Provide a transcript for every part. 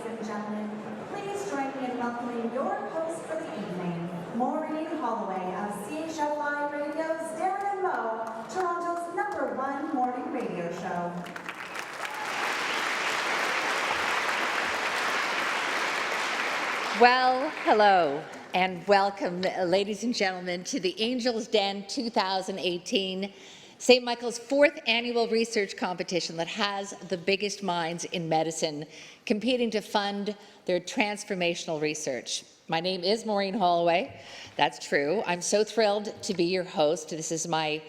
and gentlemen, please join me in welcoming your host for the evening, Maureen Holloway of CHFI Radio's Darren and Mo, Toronto's #1 morning radio show. Well, hello and welcome, ladies and gentlemen, to the Angels Den 2018, St. Michael's 4th annual research competition that has the biggest minds in medicine competing to fund their transformational research. My name is Maureen Holloway. That's true. I'm so thrilled to be your host. This is my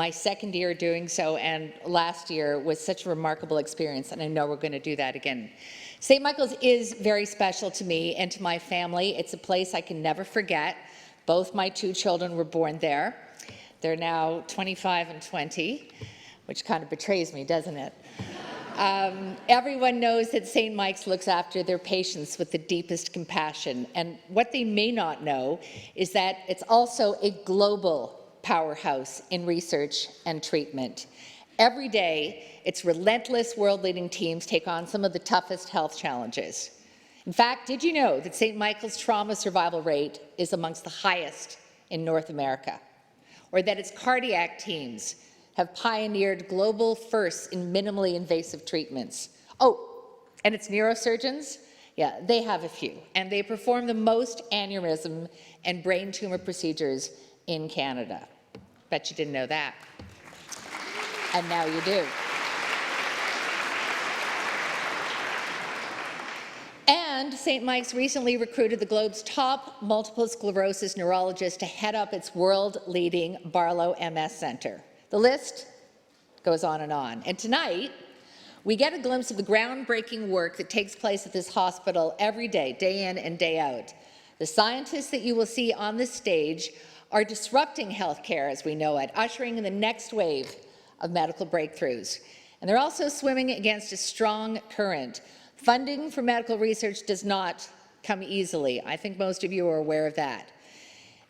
second year doing so, and last year was such a remarkable experience, and I know we're going to do that again. St. Michael's is very special to me and to my family. It's a place I can never forget. Both my 2 children were born there. They're now 25 and 20, which kind of betrays me, doesn't it? Everyone knows that St. Mike's looks after their patients with the deepest compassion, and what they may not know is that it's also a global powerhouse in research and treatment. Every day, its relentless world-leading teams take on some of the toughest health challenges. In fact, did you know that St. Michael's trauma survival rate is amongst the highest in North America? Or that its cardiac teams have pioneered global firsts in minimally invasive treatments? Oh, and its neurosurgeons? Yeah, they have a few, and they perform the most aneurysm and brain tumor procedures in Canada. Bet you didn't know that. And now you do. And St. Mike's recently recruited the globe's top multiple sclerosis neurologist to head up its world-leading Barlow MS Centre. The list goes on. And tonight, we get a glimpse of the groundbreaking work that takes place at this hospital every day, day in and day out. The scientists that you will see on this stage are disrupting healthcare as we know it, ushering in the next wave of medical breakthroughs. And they're also swimming against a strong current. Funding for medical research does not come easily. I think most of you are aware of that.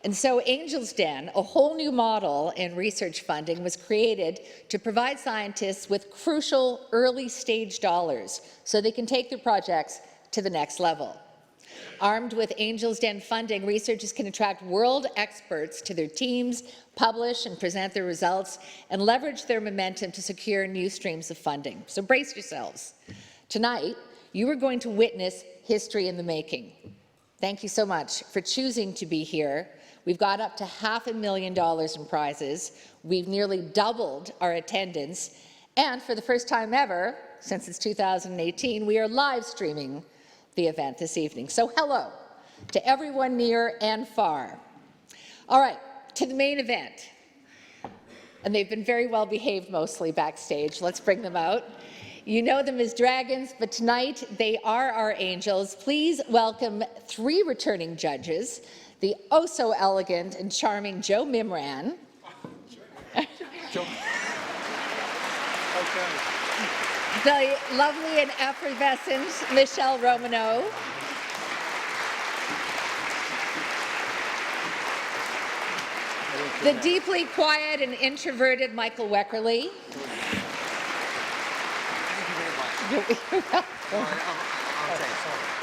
And so Angels Den, a whole new model in research funding, was created to provide scientists with crucial early stage dollars so they can take their projects to the next level. Armed with Angels Den funding, researchers can attract world experts to their teams, publish and present their results, and leverage their momentum to secure new streams of funding. So brace yourselves. Tonight, you are going to witness history in the making. Thank you so much for choosing to be here. We've got up to $500,000 in prizes. We've nearly doubled our attendance. And for the first time ever, since it's 2018, we are live streaming the event this evening. So hello to everyone near and far. All right, to the main event. And they've been very well behaved mostly backstage. Let's bring them out. You know them as dragons, but tonight they are our angels. Please welcome 3 returning judges, the oh-so-elegant and charming Joe Mimran. The lovely and effervescent Michelle Romanow. The deeply quiet and introverted Michael Weckerly.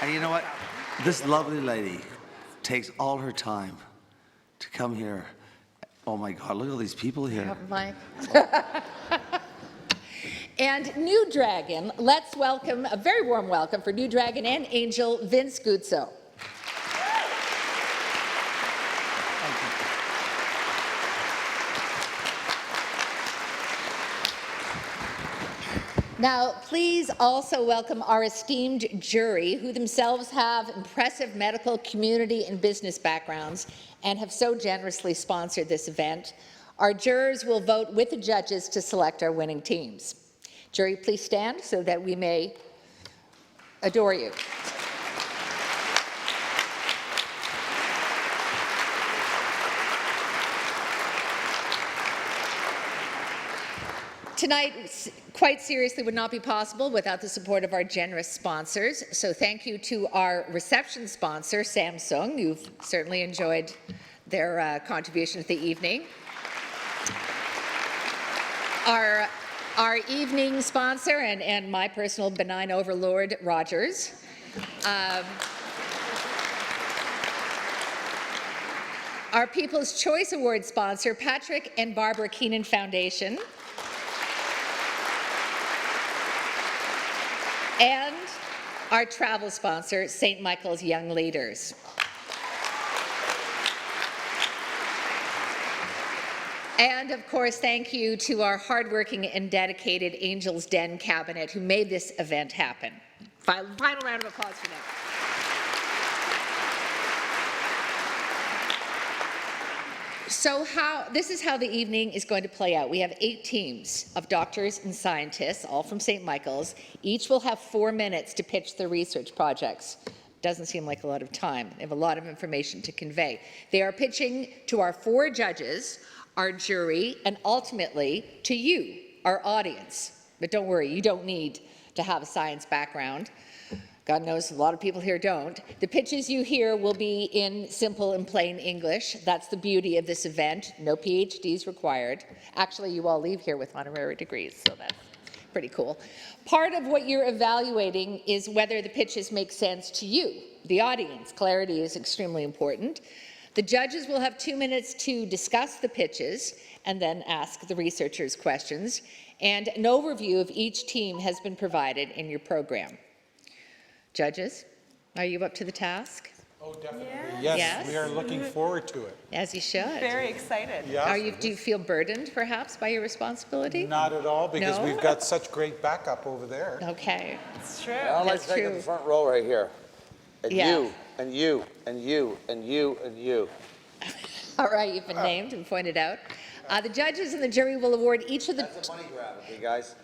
And you know what? This lovely lady takes all her time to come here. Oh my God, look at all these people here. Mike. And New Dragon, let's welcome, a very warm welcome for New Dragon and Angel Vince Guzzo. Now, please also welcome our esteemed jury, who themselves have impressive medical, community, and business backgrounds and have so generously sponsored this event. Our jurors will vote with the judges to select our winning teams. Jury, please stand so that we may adore you. Tonight, quite seriously, would not be possible without the support of our generous sponsors. So thank you to our reception sponsor, Samsung. You've certainly enjoyed their contribution to the evening. Our evening sponsor and my personal benign overlord, Rogers. Our People's Choice Award sponsor, Patrick and Barbara Keenan Foundation. And our travel sponsor, St. Michael's Young Leaders. And of course, thank you to our hardworking and dedicated Angels Den cabinet who made this event happen. Final round of applause for them. So this is how the evening is going to play out. We have 8 teams of doctors and scientists, all from St. Michael's. Each will have 4 minutes to pitch their research projects. Doesn't seem like a lot of time. They have a lot of information to convey. They are pitching to our 4 judges, our jury, and ultimately to you, our audience. But don't worry, you don't need to have a science background. God knows a lot of people here don't. The pitches you hear will be in simple and plain English. That's the beauty of this event. No PhDs required. Actually, you all leave here with honorary degrees, so that's pretty cool. Part of what you're evaluating is whether the pitches make sense to you, the audience. Clarity is extremely important. The judges will have 2 minutes to discuss the pitches and then ask the researchers questions. And an overview of each team has been provided in your program. Judges, are you up to the task? Oh, definitely. Yes. Yes. We are looking forward to it. As you should. Very excited. Yes. Do you feel burdened, perhaps, by your responsibility? Not at all, because No? we've got such great backup over there. Okay. It's true. I'd like That's to take true. the front row right here. And Yeah. you, and you, and you, and you, and you. All right, you've been named and pointed out. The judges and the jury will award each of the... That's a money grab, okay, guys?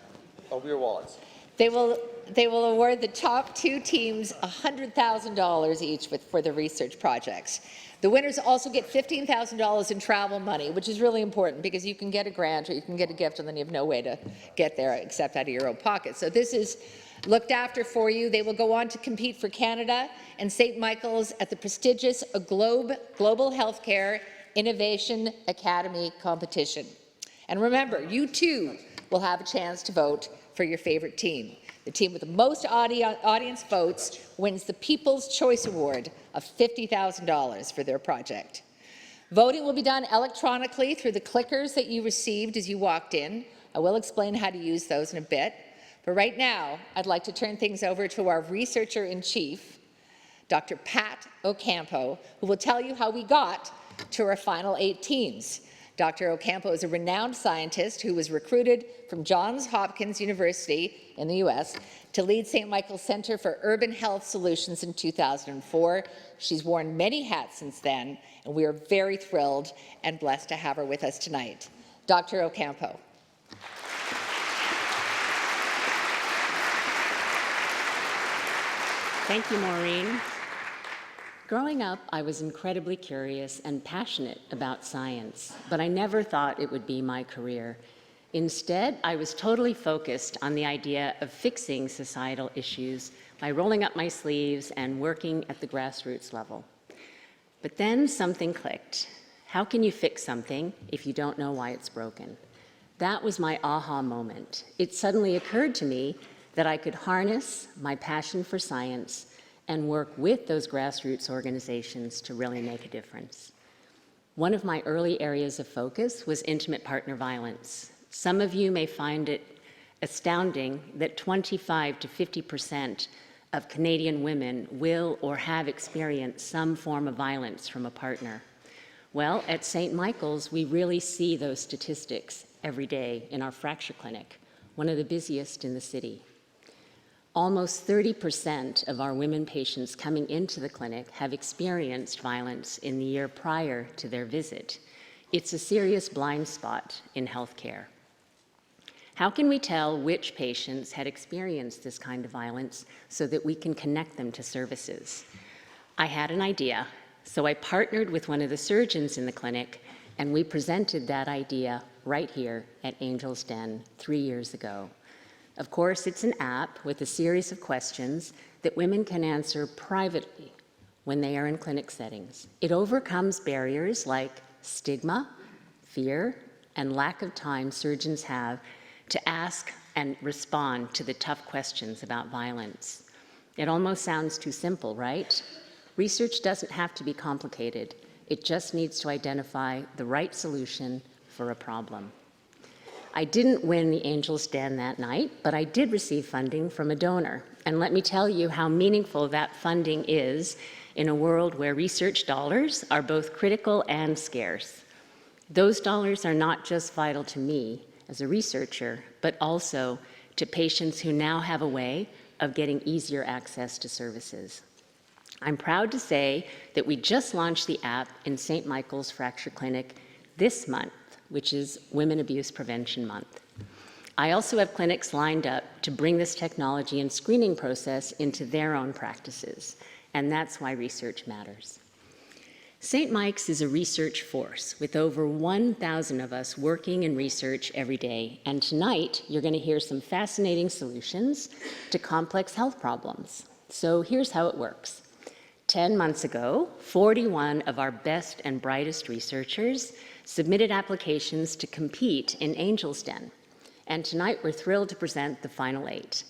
Open your wallets. They will award the top 2 teams $100,000 each for the research projects. The winners also get $15,000 in travel money, which is really important because you can get a grant or you can get a gift and then you have no way to get there except out of your own pocket. So this is looked after for you. They will go on to compete for Canada and St. Michael's at the prestigious Global Healthcare Innovation Academy competition. And remember, you too will have a chance to vote for your favorite team. The team with the most audience votes wins the People's Choice Award of $50,000 for their project. Voting will be done electronically through the clickers that you received as you walked in. I will explain how to use those in a bit. But right now, I'd like to turn things over to our researcher-in-chief, Dr. Pat Ocampo, who will tell you how we got to our final 8 teams. Dr. Ocampo is a renowned scientist who was recruited from Johns Hopkins University in the U.S. to lead St. Michael's Center for Urban Health Solutions in 2004. She's worn many hats since then, and we are very thrilled and blessed to have her with us tonight. Dr. Ocampo. Thank you, Maureen. Growing up, I was incredibly curious and passionate about science, but I never thought it would be my career. Instead, I was totally focused on the idea of fixing societal issues by rolling up my sleeves and working at the grassroots level. But then something clicked. How can you fix something if you don't know why it's broken? That was my aha moment. It suddenly occurred to me that I could harness my passion for science and work with those grassroots organizations to really make a difference. One of my early areas of focus was intimate partner violence. Some of you may find it astounding that 25 to 50% of Canadian women will or have experienced some form of violence from a partner. Well, at St. Michael's, we really see those statistics every day in our fracture clinic, one of the busiest in the city. Almost 30% of our women patients coming into the clinic have experienced violence in the year prior to their visit. It's a serious blind spot in healthcare. How can we tell which patients had experienced this kind of violence so that we can connect them to services? I had an idea, so I partnered with one of the surgeons in the clinic, and we presented that idea right here at Angels Den 3 years ago. Of course, it's an app with a series of questions that women can answer privately when they are in clinic settings. It overcomes barriers like stigma, fear, and lack of time surgeons have to ask and respond to the tough questions about violence. It almost sounds too simple, right? Research doesn't have to be complicated. It just needs to identify the right solution for a problem. I didn't win the Angel's Den that night, but I did receive funding from a donor. And let me tell you how meaningful that funding is in a world where research dollars are both critical and scarce. Those dollars are not just vital to me as a researcher, but also to patients who now have a way of getting easier access to services. I'm proud to say that we just launched the app in St. Michael's Fracture Clinic this month, which is Women Abuse Prevention Month. I also have clinics lined up to bring this technology and screening process into their own practices, and that's why research matters. St. Mike's is a research force with over 1,000 of us working in research every day, and tonight you're going to hear some fascinating solutions to complex health problems. So here's how it works. 10 months ago, 41 of our best and brightest researchers submitted applications to compete in Angel's Den, and tonight we're thrilled to present the final 8.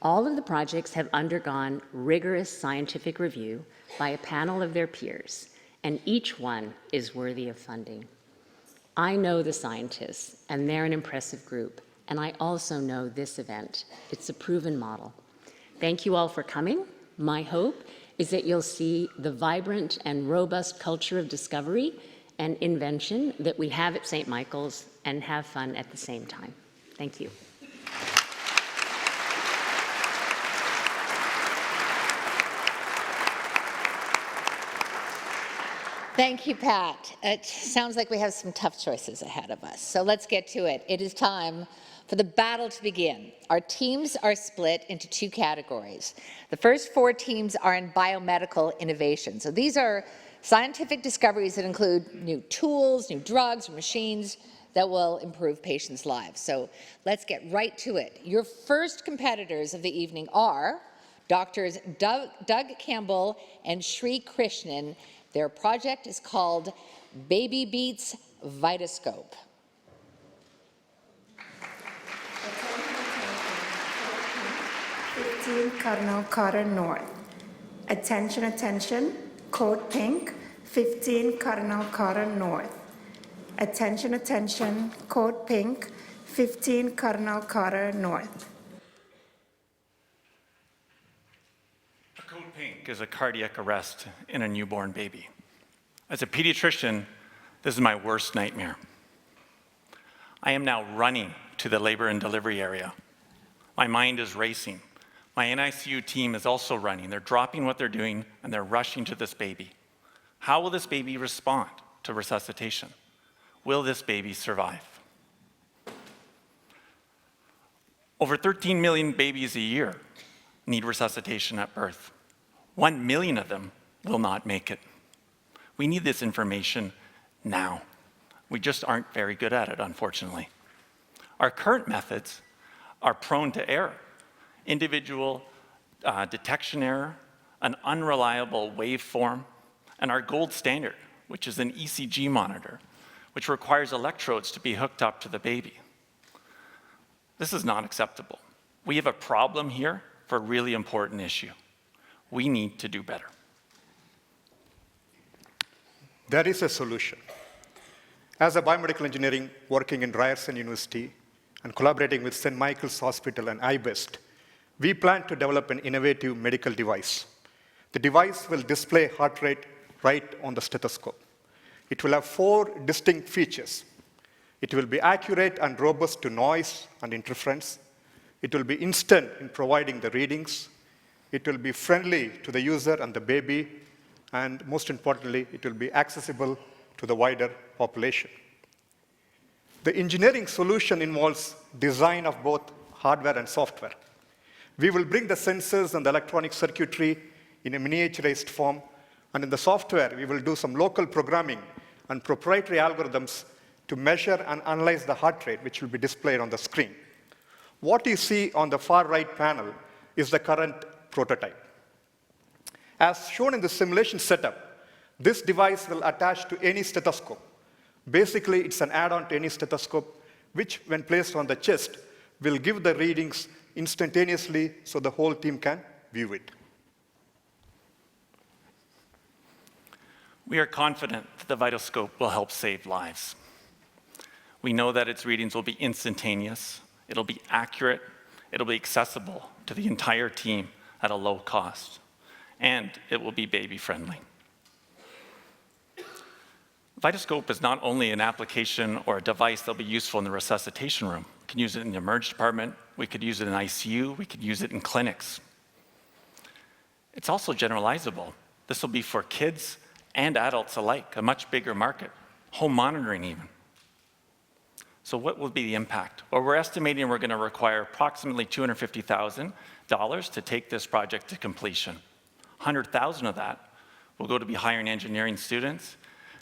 All of the projects have undergone rigorous scientific review by a panel of their peers, and each one is worthy of funding. I know the scientists, and they're an impressive group, and I also know this event. It's a proven model. Thank you all for coming. My hope is that you'll see the vibrant and robust culture of discovery and invention that we have at St. Michael's and have fun at the same time. Thank you. Thank you, Pat. It sounds like we have some tough choices ahead of us. So let's get to it. It is time for the battle to begin. Our teams are split into 2 categories. The first 4 teams are in biomedical innovation. So these are scientific discoveries that include new tools, new drugs, machines that will improve patients' lives. So let's get right to it. Your first competitors of the evening are Doctors Doug Campbell and Sri Krishnan. Their project is called Baby Beats Vitascope. Cardinal Carter North. Attention, attention, code pink, 15 Cardinal Carter North. Attention, attention, code pink, 15 Cardinal Carter North. A code pink is a cardiac arrest in a newborn baby. As a pediatrician, this is my worst nightmare. I am now running to the labor and delivery area. My mind is racing. My NICU team is also running. They're dropping what they're doing and they're rushing to this baby. How will this baby respond to resuscitation? Will this baby survive? Over 13 million babies a year need resuscitation at birth. 1 million of them will not make it. We need this information now. We just aren't very good at it, unfortunately. Our current methods are prone to error. Individual detection error, an unreliable waveform, and our gold standard, which is an ECG monitor, which requires electrodes to be hooked up to the baby. This is not acceptable. We have a problem here for a really important issue. We need to do better. There is a solution. As a biomedical engineering working in Ryerson University and collaborating with St. Michael's Hospital and iBest, we plan to develop an innovative medical device. The device will display heart rate right on the stethoscope. It will have 4 distinct features. It will be accurate and robust to noise and interference. It will be instant in providing the readings. It will be friendly to the user and the baby. And most importantly, it will be accessible to the wider population. The engineering solution involves design of both hardware and software. We will bring the sensors and the electronic circuitry in a miniaturized form, and in the software, we will do some local programming and proprietary algorithms to measure and analyze the heart rate, which will be displayed on the screen. What you see on the far right panel is the current prototype. As shown in the simulation setup, this device will attach to any stethoscope. Basically, it's an add-on to any stethoscope, which, when placed on the chest, will give the readings instantaneously so the whole team can view it. We are confident that the VitalScope will help save lives. We know that its readings will be instantaneous, it'll be accurate, it'll be accessible to the entire team at a low cost, and it will be baby-friendly. VitalScope is not only an application or a device that'll be useful in the resuscitation room. We can use it in the emergency department, we could use it in ICU, we could use it in clinics. It's also generalizable. This will be for kids and adults alike, a much bigger market, home monitoring even. So what will be the impact? Well, we're estimating we're going to require approximately $250,000 to take this project to completion. $100,000 of that will go to be hiring engineering students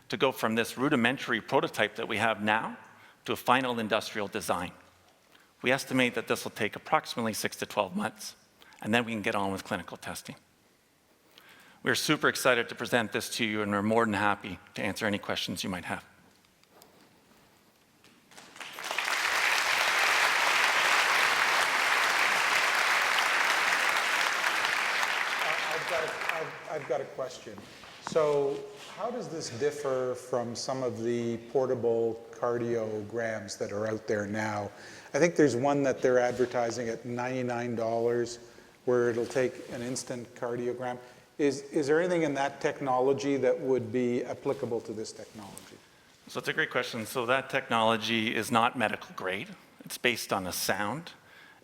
to go from this rudimentary prototype that we have now to a final industrial design. We estimate that this will take approximately 6 to 12 months, and then we can get on with clinical testing. We're super excited to present this to you, and we're more than happy to answer any questions you might have. I've got a question. So how does this differ from some of the portable cardiograms that are out there now? I think there's one that they're advertising at $99 where it'll take an instant cardiogram. Is there anything in that technology that would be applicable to this technology? So it's a great question. So that technology is not medical grade. It's based on a sound,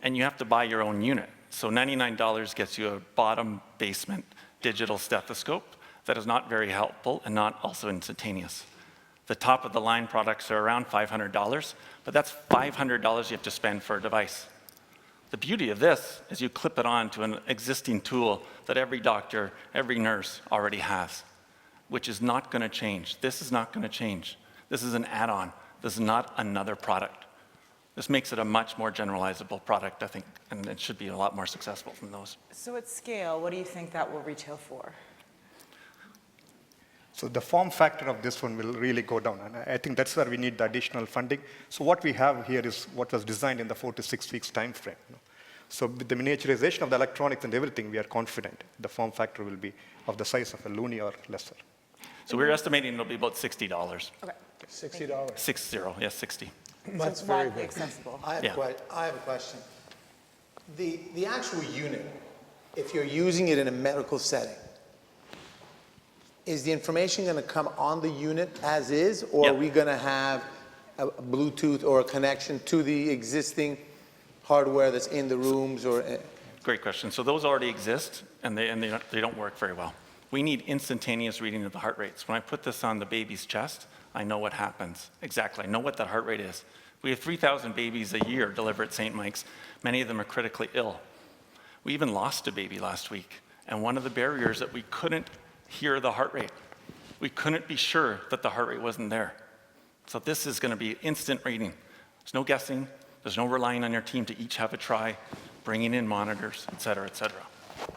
and you have to buy your own unit. So $99 gets you a bottom basement digital stethoscope that is not very helpful and not also instantaneous. The top of the line products are around $500, but that's $500 you have to spend for a device. The beauty of this is you clip it on to an existing tool that every doctor, every nurse already has, which is not going to change. This is not going to change. This is an add-on. This is not another product. This makes it a much more generalizable product, I think, and it should be a lot more successful than those. So at scale, what do you think that will retail for? So the form factor of this one will really go down, and I think that's where we need the additional funding. So what we have here is what was designed in the 4 to 6 weeks time frame. So with the miniaturization of the electronics and everything, we are confident the form factor will be of the size of a Luni or lesser. So we're estimating it'll be about $60. Okay. $60. 60, yes, 60. That's So very widely good. accessible. I have, Yeah. I have a question. The actual unit, if you're using it in a medical setting, is the information going to come on the unit as is, or Yeah. are we going to have a Bluetooth or a connection to the existing hardware that's in the rooms? Or Great question. So those already exist, and they don't work very well. We need instantaneous reading of the heart rates. When I put this on the baby's chest, I know what happens. Exactly. I know what that heart rate is. We have 3,000 babies a year delivered at St. Mike's. Many of them are critically ill. We even lost a baby last week, and one of the barriers that we couldn't hear the heart rate. We couldn't be sure that the heart rate wasn't there. So this is going to be instant reading. There's no guessing. There's no relying on your team to each have a try, bringing in monitors, et cetera, et cetera.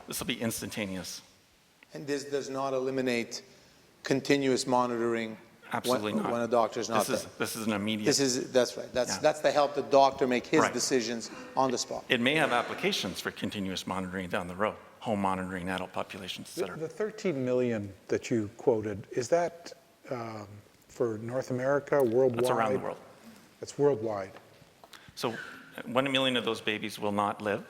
This will be instantaneous. and this does not eliminate continuous monitoring Absolutely not. when a doctor's not there? This is an immediate. That's right. Yeah. That's to help the doctor make his Right. decisions on the spot. It may have applications for continuous monitoring down the road, home monitoring, adult populations, et cetera. The 13 million that you quoted, is that for North America, worldwide? That's around the world. It's worldwide. So 1 million of those babies will not live.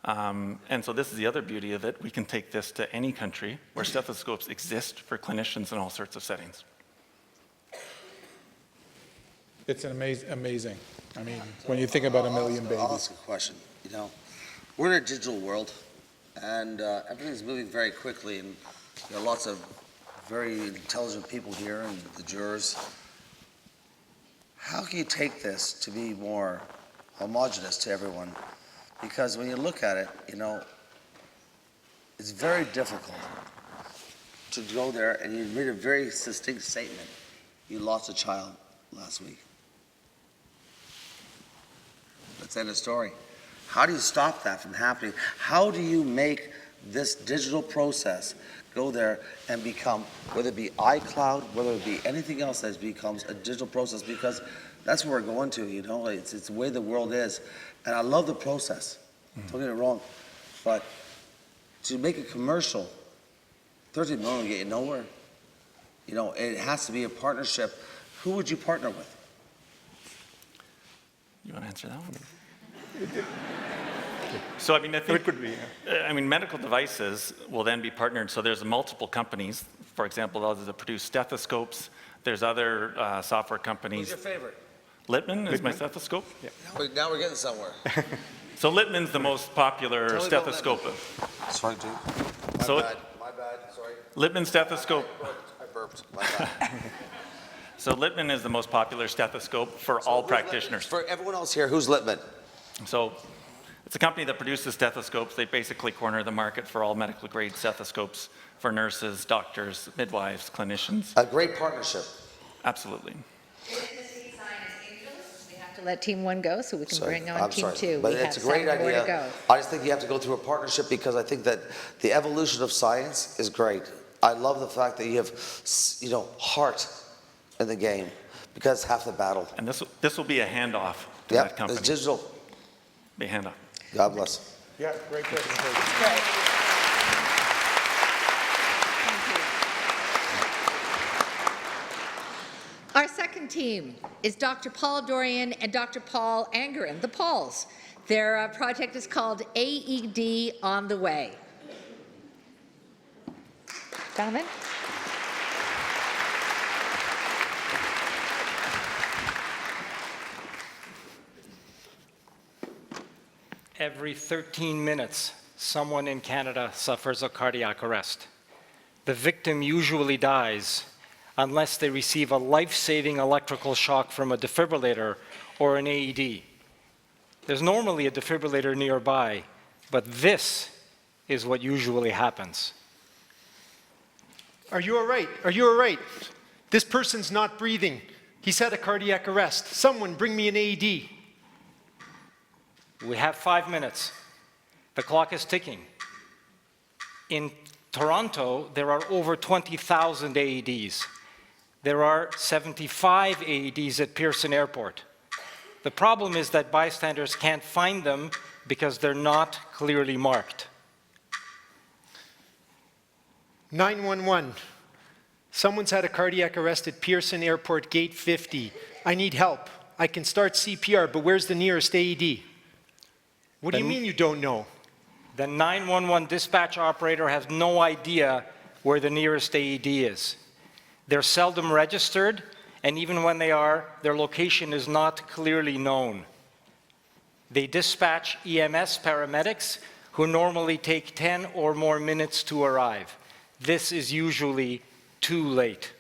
And so this is the other beauty of it. We can take this to any country where stethoscopes exist for clinicians in all sorts of settings. It's amazing. I mean, when you think about a million I'll babies. ask a question. You know, we're in a digital world, and everything's moving very quickly, and lots of very intelligent people here and the jurors. How can you take this to be more homogenous to everyone? Because when you look at it, it's very difficult to go there, and you made a very succinct statement. You lost a child last week. Let's end the story. How do you stop that from happening? How do you make this digital process go there and become, whether it be iCloud, whether it be anything else that becomes a digital process? Because that's where we're going to, it's the way the world is. And I love the process. Don't get me wrong. But to make a commercial, 13 million will get you nowhere. You know, it has to be a partnership. Who would you partner with? You want to answer that one? So, I mean, I think, It could be, I mean, medical devices will then be partnered. So there's multiple companies, for example, those that produce stethoscopes. There's other software Who's companies. your favorite? Littman is my stethoscope. Yeah. Wait, now we're getting somewhere. So Littman's the most popular Tell me about stethoscope. Sorry, dude. So My bad, sorry. Littman stethoscope. I burped, my bad. So Littman is the most popular stethoscope for all Who's practitioners. Littman? For everyone else here, who's Littman? So it's a company that produces stethoscopes. They basically corner the market for all medical grade stethoscopes for nurses, doctors, midwives, clinicians. A great partnership. Absolutely. We have to let Team 1 go so we can bring on I'm Team sorry. 2. But We have it's a great 7 more to idea. go. I just think you have to go through a partnership because I think that the evolution of science is great. I love the fact that you have, you know, heart in the game because it's half the battle. And this will be a handoff to Yeah, that company. it's digital. Be a handoff. God bless. Yeah, great presentation. Great. Our second team is Dr. Paul Dorian and Dr. Paul Angerin, the Pauls. Their project is called AED on the Way. Gentlemen? Every 13 minutes, someone in Canada suffers a cardiac arrest. The victim usually dies unless they receive a life-saving electrical shock from a defibrillator or an AED. There's normally a defibrillator nearby, but this is what usually happens. Are you all right? Are you all right? This person's not breathing. He's had a cardiac arrest. Someone bring me an AED. We have 5 minutes. The clock is ticking. In Toronto, there are over 20,000 AEDs. There are 75 AEDs at Pearson Airport. The problem is that bystanders can't find them because they're not clearly marked. 911. Someone's had a cardiac arrest at Pearson Airport, gate 50. I need help. I can start CPR, but where's the nearest AED? What do you mean you don't know? The 911 dispatch operator has no idea where the nearest AED is. They're seldom registered, and even when they are, their location is not clearly known. They dispatch EMS paramedics who normally take 10 or more minutes to arrive. This is usually too late.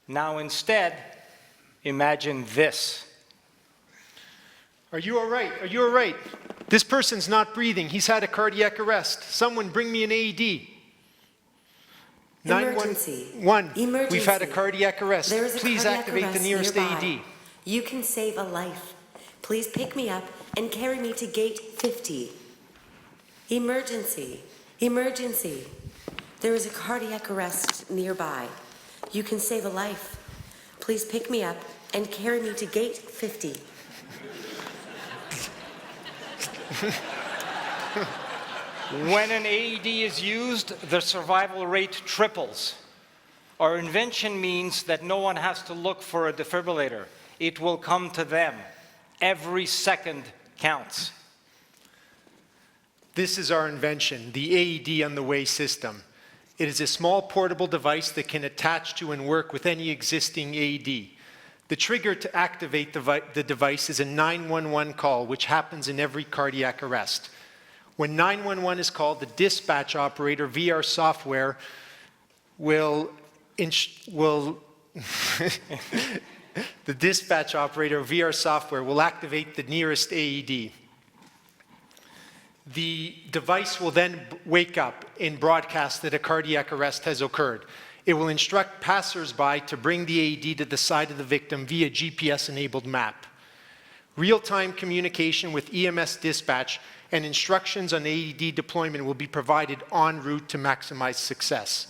Now instead, imagine this. Are you all right? Are you all right? This person's not breathing. He's had a cardiac arrest. Someone bring me an AED. Emergency. 911. Emergency. We've had a cardiac arrest. There is a Please cardiac activate the arrest nearest nearby. AED. You can save a life. Please pick me up and carry me to gate 50. Emergency. Emergency. There is a cardiac arrest nearby. You can save a life. Please pick me up and carry me to gate 50. When an AED is used, the survival rate triples. Our invention means that no one has to look for a defibrillator. It will come to them. Every second counts. This is our invention, the AED on the Way system. It is a small portable device that can attach to and work with any existing AED. The trigger to activate the device is a 911 call, which happens in every cardiac arrest. When 911 is called, the dispatch operator via our software the dispatch operator via our software will activate the nearest AED. The device will then wake up and broadcast that a cardiac arrest has occurred. It will instruct passersby to bring the AED to the side of the victim via GPS-enabled map. Real-time communication with EMS dispatch and instructions on AED deployment will be provided en route to maximize success.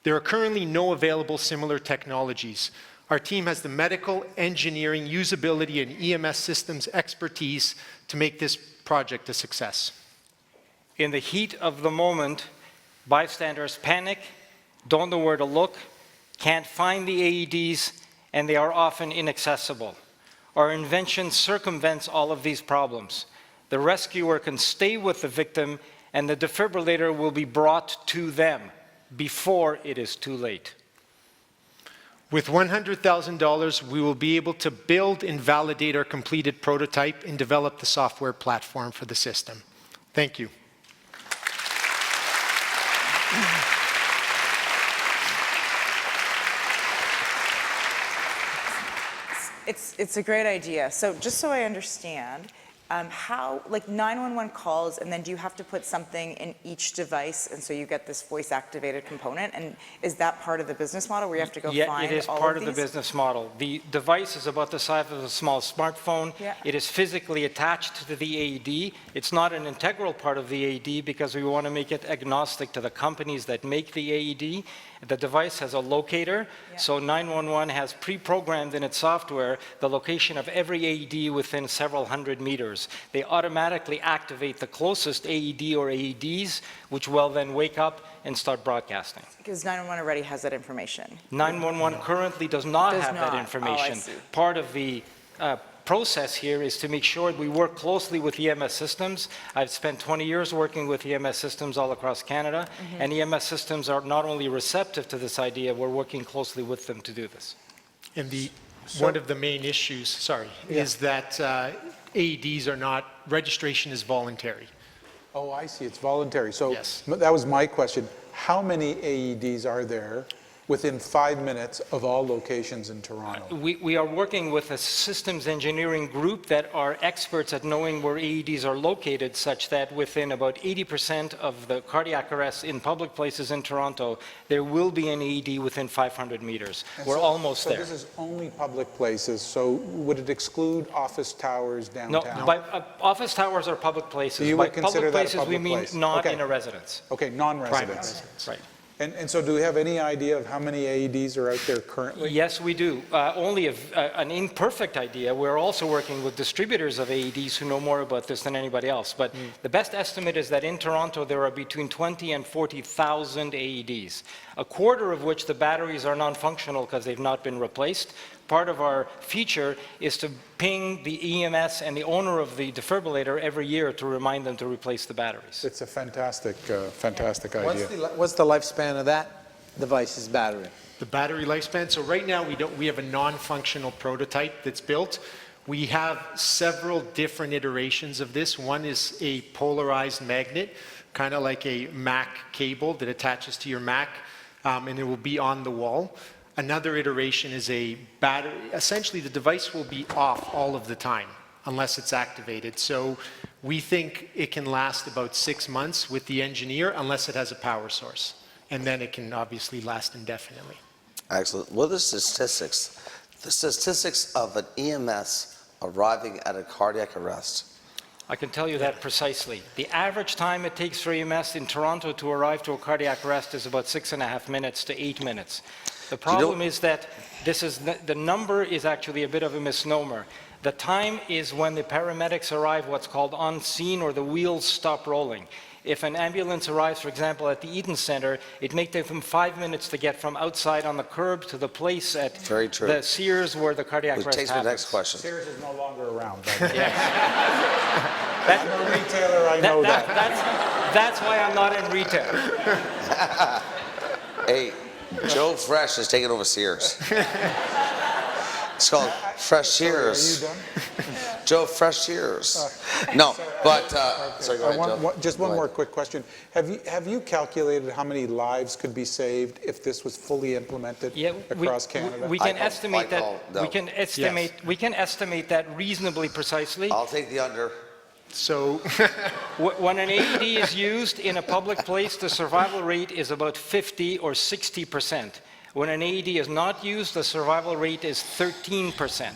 There are currently no available similar technologies. Our team has the medical, engineering, usability, and EMS systems expertise to make this project a success. In the heat of the moment, bystanders panic, don't know where to look, can't find the AEDs, and they are often inaccessible. Our invention circumvents all of these problems. The rescuer can stay with the victim, and the defibrillator will be brought to them before it is too late. With $100,000, we will be able to build and validate our completed prototype and develop the software platform for the system. Thank you. It's a great idea. So just so I understand, how, like 911 calls, and then do you have to put something in each device, and so you get this voice-activated component? And is that part of the business model where you have to go find all of these? Yeah, it is part of the business model. The device is about the size of a small smartphone. Yeah. It is physically attached to the AED. It's not an integral part of the AED because we want to make it agnostic to the companies that make the AED. The device has a locator, so 911 has pre-programmed in its software the location of every AED within several hundred meters. They automatically activate the closest AED or AEDs, which will then wake up and start broadcasting. Because 911 already has that information. 911 currently does not Does have that not. information. Oh, I see. Part of the process here is to make sure we work closely with EMS systems. I've spent 20 years working with EMS systems all across Canada, and EMS systems are not only receptive to this idea, we're working closely with them to do this. And one of the main issues, is that AEDs are not, registration is voluntary. Oh, I see, it's voluntary. So Yes. that was my question. How many AEDs are there within 5 minutes of all locations in Toronto? We are working with a systems engineering group that are experts at knowing where AEDs are located, such that within about 80% of the cardiac arrests in public places in Toronto, there will be an AED within 500 meters. And We're so- almost there. So this is only public places, so would it exclude office towers No, downtown? office towers are public places. You By would consider public that a places, we public mean place? not Okay. in a residence. Okay, non-residents. Right. And so do we have any idea of how many AEDs are out there currently? Yes, we do. Only an imperfect idea. We're also working with distributors of AEDs who know more about this than anybody else. But the best estimate is that in Toronto, there are between 20 and 40,000 AEDs, a quarter of which the batteries are non-functional because they've not been replaced. Part of our feature is to ping the EMS and the owner of the defibrillator every year to remind them to replace the batteries. It's a fantastic, fantastic idea. What's the lifespan of that device's battery? The battery lifespan, so right now we have a non-functional prototype that's built. We have several different iterations of this. One is a polarized magnet, kind of like a Mac cable that attaches to your Mac, and it will be on the wall. Another iteration is a battery. Essentially, the device will be off all of the time unless it's activated. So we think it can last about 6 months with the engineer unless it has a power source. And then it can obviously last indefinitely. Excellent. What are the statistics? The statistics of an EMS arriving at a cardiac arrest. I can tell you that precisely. The average time it takes for EMS in Toronto to arrive to a cardiac arrest is about 6.5 minutes to 8 minutes. The problem is that the number is actually a bit of a misnomer. The time is when the paramedics arrive, what's called on scene, or the wheels stop rolling. If an ambulance arrives, for example, at the Eden Centre, it may take them 5 minutes to get from outside on the curb to the place at Very true. the Sears where the cardiac Which arrest takes me to the next happens. question. Sears is no longer around. That- I'm a retailer, I know that. That's why I'm not in retail. Hey, Joe Fresh has taken over Sears. It's called Fresh Cheers. Are you done? Joe Fresh Cheers. No, but, sorry, go ahead, Joe. Just one Go more ahead. quick question. Have you calculated how many lives could be saved if this was fully implemented across Canada? We can I estimate that. call no. We can estimate that reasonably precisely. I'll take the under. So When an AED is used in a public place, the survival rate is about 50 or 60%. When an AED is not used, the survival rate is 13%.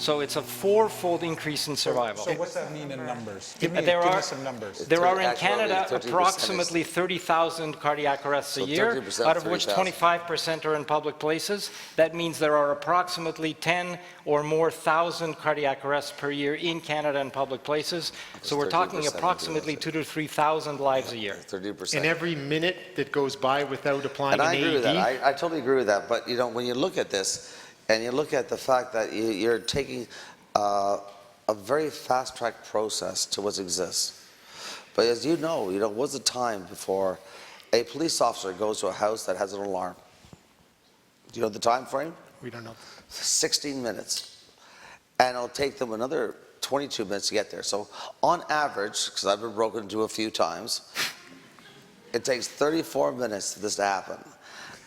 So it's a 4-fold increase in survival. So what's that mean in numbers? There Give me are- some numbers. There are in Actually, Canada 30% is- approximately 30,000 cardiac arrests a So year, 30% out of which 30,000. 25% are in public places. That means there are approximately 10 or more thousand cardiac arrests per year in Canada in public places. So we're talking 30% approximately 2,000 to 3,000 lives a year. 30%. And every minute that goes by without applying And an I agree with that. AED, I totally agree with that. But you know, when you look at this, and you look at the fact that you're taking a very fast-track process to what exists. But as you know, what's the time before a police officer goes to a house that has an alarm? Do you know the time frame? we don't know. 16 minutes. And it'll take them another 22 minutes to get there. So on average, because I've been broken into a few times, it takes 34 minutes for this to happen,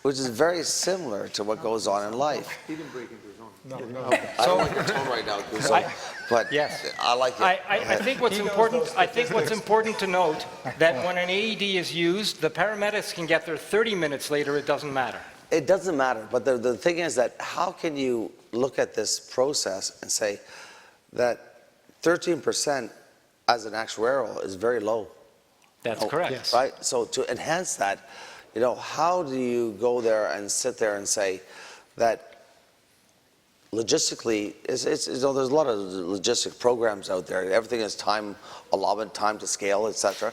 which is very similar to what goes on in life. He didn't break into his own. I don't like your tone right now, Guzzo, but Yes. I like it. I think what's important to note that when an AED is used, the paramedics can get there 30 minutes later, it doesn't matter. It doesn't matter, but the thing is that how can you look at this process and say that 13% as an actuarial is very low? That's correct. Yes. Right? So to enhance that, how do you go there and sit there and say that logistically, there's a lot of logistic programs out there. Everything is time allotment, time to scale, etc.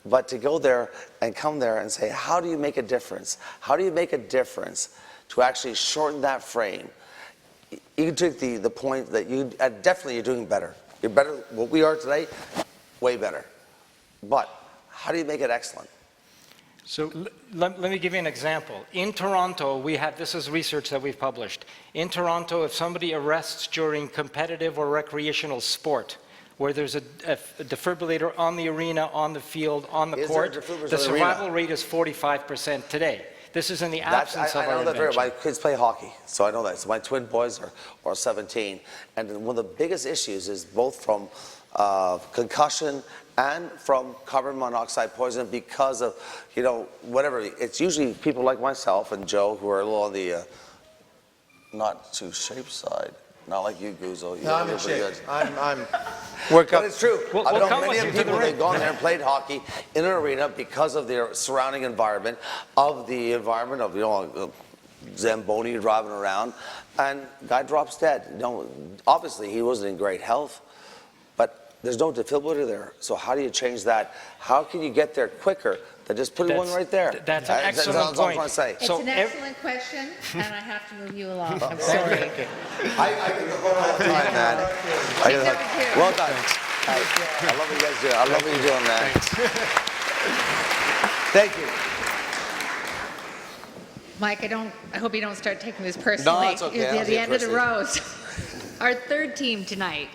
But to go there and come there and say, how do you make a difference? How do you make a difference to actually shorten that frame? You can take the point that you definitely you're doing better. You're better. What we are today, way better. But how do you make it excellent? So let me give you an example. In Toronto, this is research that we've published. In Toronto, if somebody arrests during competitive or recreational sport, where there's a defibrillator on the arena, on the field, on the Is court, there a defibrillator the on the arena? survival rate is 45% today. This is in the absence I of know our that very invention. well. My kids play hockey, so I know that. So my twin boys are 17, and one of the biggest issues is both from concussion and from carbon monoxide poisoning because of, whatever. It's usually people like myself and Joe who are a little on the not too shape side. Not like you, Guzzo. No, I'm in shape. I'm work up. But it's true. We'll I've known come many with of you the to the people ring. they've gone there and played hockey in an arena because of their surrounding environment, of the environment of Zamboni driving around, and guy drops dead. Obviously he wasn't in great health, but there's no defibrillator there. So how do you change that? How can you get there quicker than just putting one right there? That's an excellent That's all I'm point. trying to say. It's So an ev- excellent question, and I have to move you along. I'm sorry. I get the phone all the time, man. Well done. I love what you guys do. I love what you're doing, man. Thank you. Mike, I hope you don't start taking this personally. No, it's okay. I don't At take the it end of the personally. rows. Our third team tonight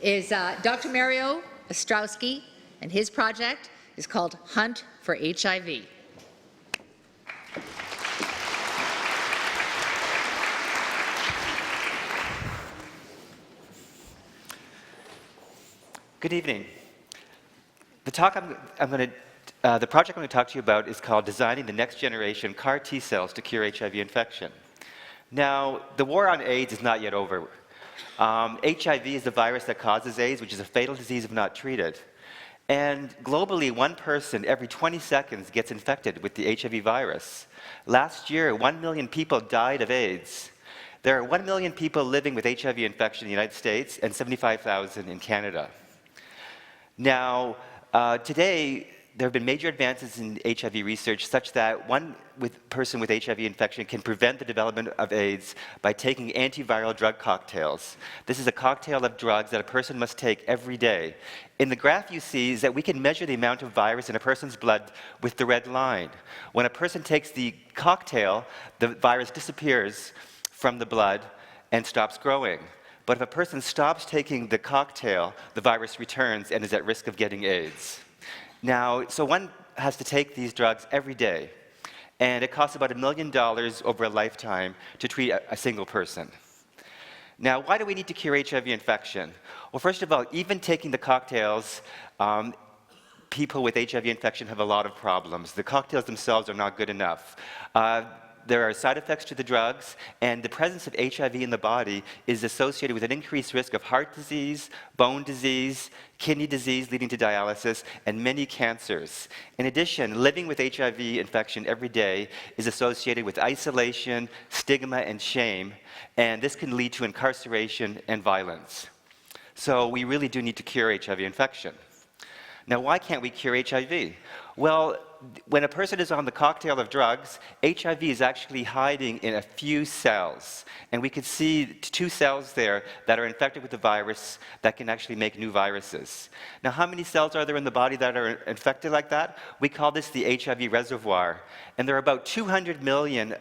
is Dr. Mario Ostrowski, and his project is called Hunt for HIV. Good evening. The project I'm going to talk to you about is called Designing the Next Generation CAR T Cells to Cure HIV Infection. Now, the war on AIDS is not yet over. HIV is the virus that causes AIDS, which is a fatal disease if not treated. And globally, one person every 20 seconds gets infected with the HIV virus. Last year, 1 million people died of AIDS. There are 1 million people living with HIV infection in the United States and 75,000 in Canada. Now, today, there have been major advances in HIV research such that one person with HIV infection can prevent the development of AIDS by taking antiviral drug cocktails. This is a cocktail of drugs that a person must take every day. In the graph you see is that we can measure the amount of virus in a person's blood with the red line. When a person takes the cocktail, the virus disappears from the blood and stops growing. But if a person stops taking the cocktail, the virus returns and is at risk of getting AIDS. Now, so one has to take these drugs every day, and it costs about $1 million over a lifetime to treat a single person. Now, why do we need to cure HIV infection? Well, first of all, even taking the cocktails, people with HIV infection have a lot of problems. The cocktails themselves are not good enough. there are side effects to the drugs, and the presence of HIV in the body is associated with an increased risk of heart disease, bone disease, kidney disease leading to dialysis, and many cancers. In addition, living with HIV infection every day is associated with isolation, stigma, and shame, and this can lead to incarceration and violence. So we really do need to cure HIV infection. Now, why can't we cure HIV? Well, when a person is on the cocktail of drugs, HIV is actually hiding in a few cells. And we can see 2 cells there that are infected with the virus that can actually make new viruses. Now, how many cells are there in the body that are infected like that? We call this the HIV reservoir. And there are about 200 million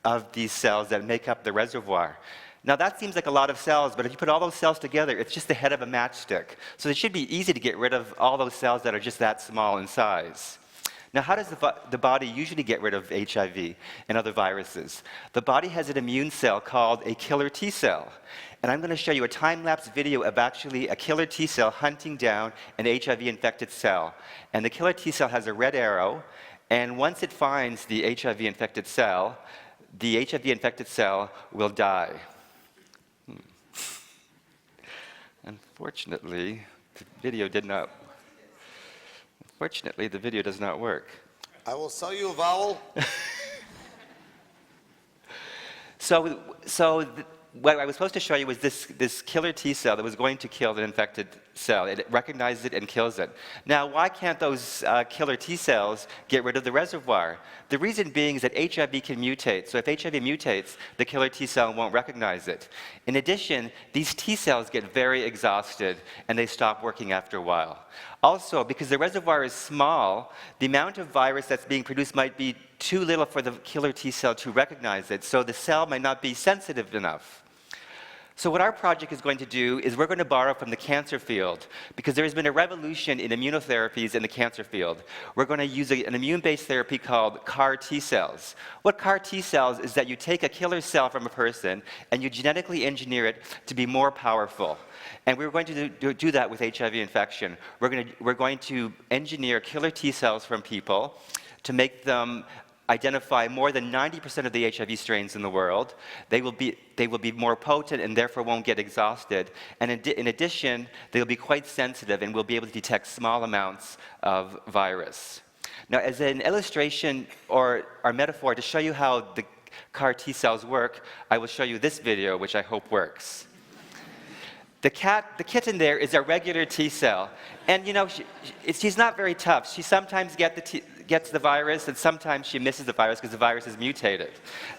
of these cells that make up the reservoir. Now, that seems like a lot of cells, but if you put all those cells together, it's just the head of a matchstick. So it should be easy to get rid of all those cells that are just that small in size. Now, how does the body usually get rid of HIV and other viruses? The body has an immune cell called a killer T cell. And I'm going to show you a time-lapse video of actually a killer T cell hunting down an HIV-infected cell. And the killer T cell has a red arrow, and once it finds the HIV-infected cell, the HIV-infected cell will die. Unfortunately, the video does not work. I will sell you a vowel. What I was supposed to show you was this killer T cell that was going to kill the infected cell. It recognizes it and kills it. Now, why can't those killer T cells get rid of the reservoir? The reason being is that HIV can mutate. So if HIV mutates, the killer T cell won't recognize it. In addition, these T cells get very exhausted and they stop working after a while. Also, because the reservoir is small, the amount of virus that's being produced might be too little for the killer T cell to recognize it, so the cell might not be sensitive enough. So what our project is going to do is we're going to borrow from the cancer field, because there has been a revolution in immunotherapies in the cancer field. We're going to use an immune-based therapy called CAR T cells. What CAR T cells is that you take a killer cell from a person and you genetically engineer it to be more powerful. And we're going to do that with HIV infection. We're going to engineer killer T cells from people to make them identify more than 90% of the HIV strains in the world. They will be more potent and therefore won't get exhausted. And in addition, they'll be quite sensitive and will be able to detect small amounts of virus. Now, as an illustration or our metaphor to show you how the CAR T cells work, I will show you this video, which I hope works. The kitten there is a regular T cell. And you know, she's not very tough. She sometimes gets the virus, and sometimes she misses the virus because the virus is mutated.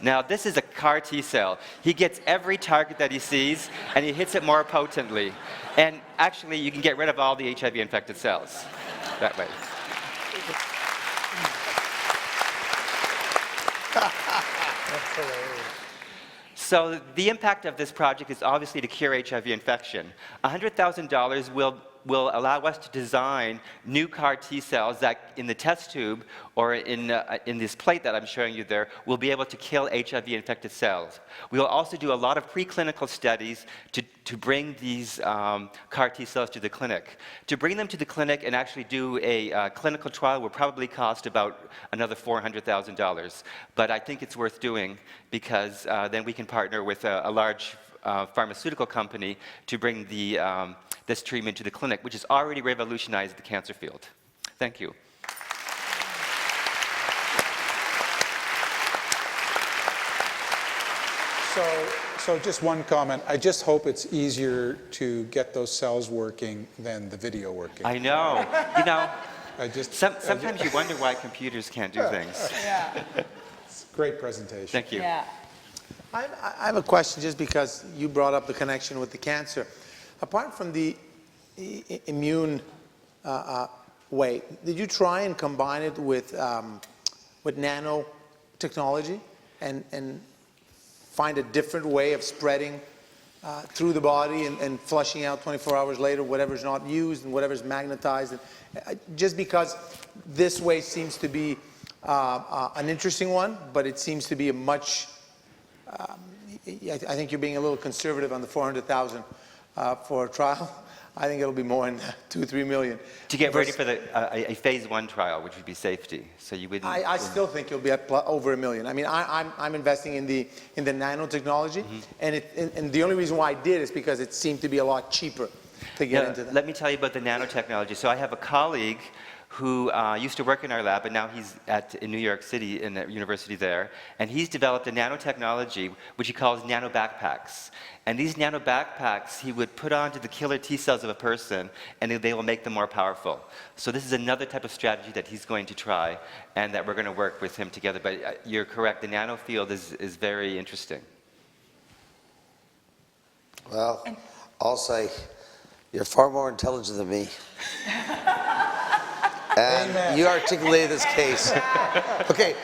Now, this is a CAR T cell. He gets every target that he sees, and he hits it more potently. And actually, you can get rid of all the HIV-infected cells that way. That's hilarious. So the impact of this project is obviously to cure HIV infection. $100,000 will allow us to design new CAR T cells that in the test tube or in this plate that I'm showing you there will be able to kill HIV-infected cells. We will also do a lot of preclinical studies to bring these CAR T cells to the clinic. To bring them to the clinic and actually do a clinical trial will probably cost about another $400,000. But I think it's worth doing because then we can partner with a large pharmaceutical company to bring this treatment to the clinic, which has already revolutionized the cancer field. Thank you. So just one comment. I just hope it's easier to get those cells working than the video working. I know. You know, sometimes you wonder why computers can't do things. Yeah. It's a great presentation. Thank you. Yeah. I have a question just because you brought up the connection with the cancer. Apart from the immune way, did you try and combine it with nanotechnology and find a different way of spreading through the body and flushing out 24 hours later whatever's not used and whatever's magnetized? And, just because this way seems to be an interesting one, but it seems to be a much I think you're being a little conservative on the $400,000 for a trial. I think it'll be more than 2-3 million. To get ready for a phase 1 trial, which would be safety. So you wouldn't. I still think you'll be at over $1 million. I mean, I'm investing in the nanotechnology, and the only reason why I did is because it seemed to be a lot cheaper to get into that. Let me tell you about the nanotechnology. So I have a colleague who used to work in our lab, but now he's in New York City, in the university there, and he's developed a nanotechnology which he calls nano backpacks. And these nano backpacks he would put onto the killer T cells of a person, and they will make them more powerful. So this is another type of strategy that he's going to try, and that we're going to work with him together. But you're correct, the nano field is very interesting. Well, I'll say you're far more intelligent than me. And you articulated this case. Okay,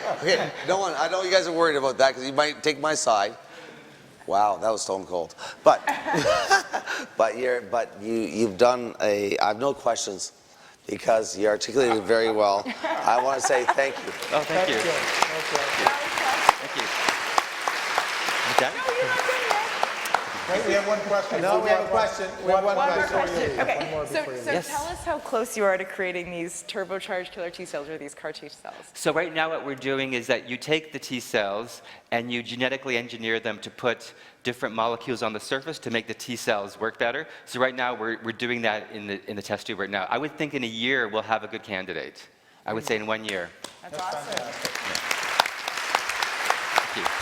no one, I know you guys are worried about that because you might take my side. Wow, that was stone cold. But you've done I have no questions because you articulated it very well. I want to say thank you. Oh, thank you. Thank you. Okay. Wait, we have one question. No, we have a question. We have one question. Okay, so tell us how close you are to creating these turbocharged killer T cells or these CAR T cells. So right now what we're doing is that you take the T cells and you genetically engineer them to put different molecules on the surface to make the T cells work better. So right now we're doing that in the test tube right now. I would think in a year we'll have a good candidate. I would say in 1 year. That's awesome. Thank you.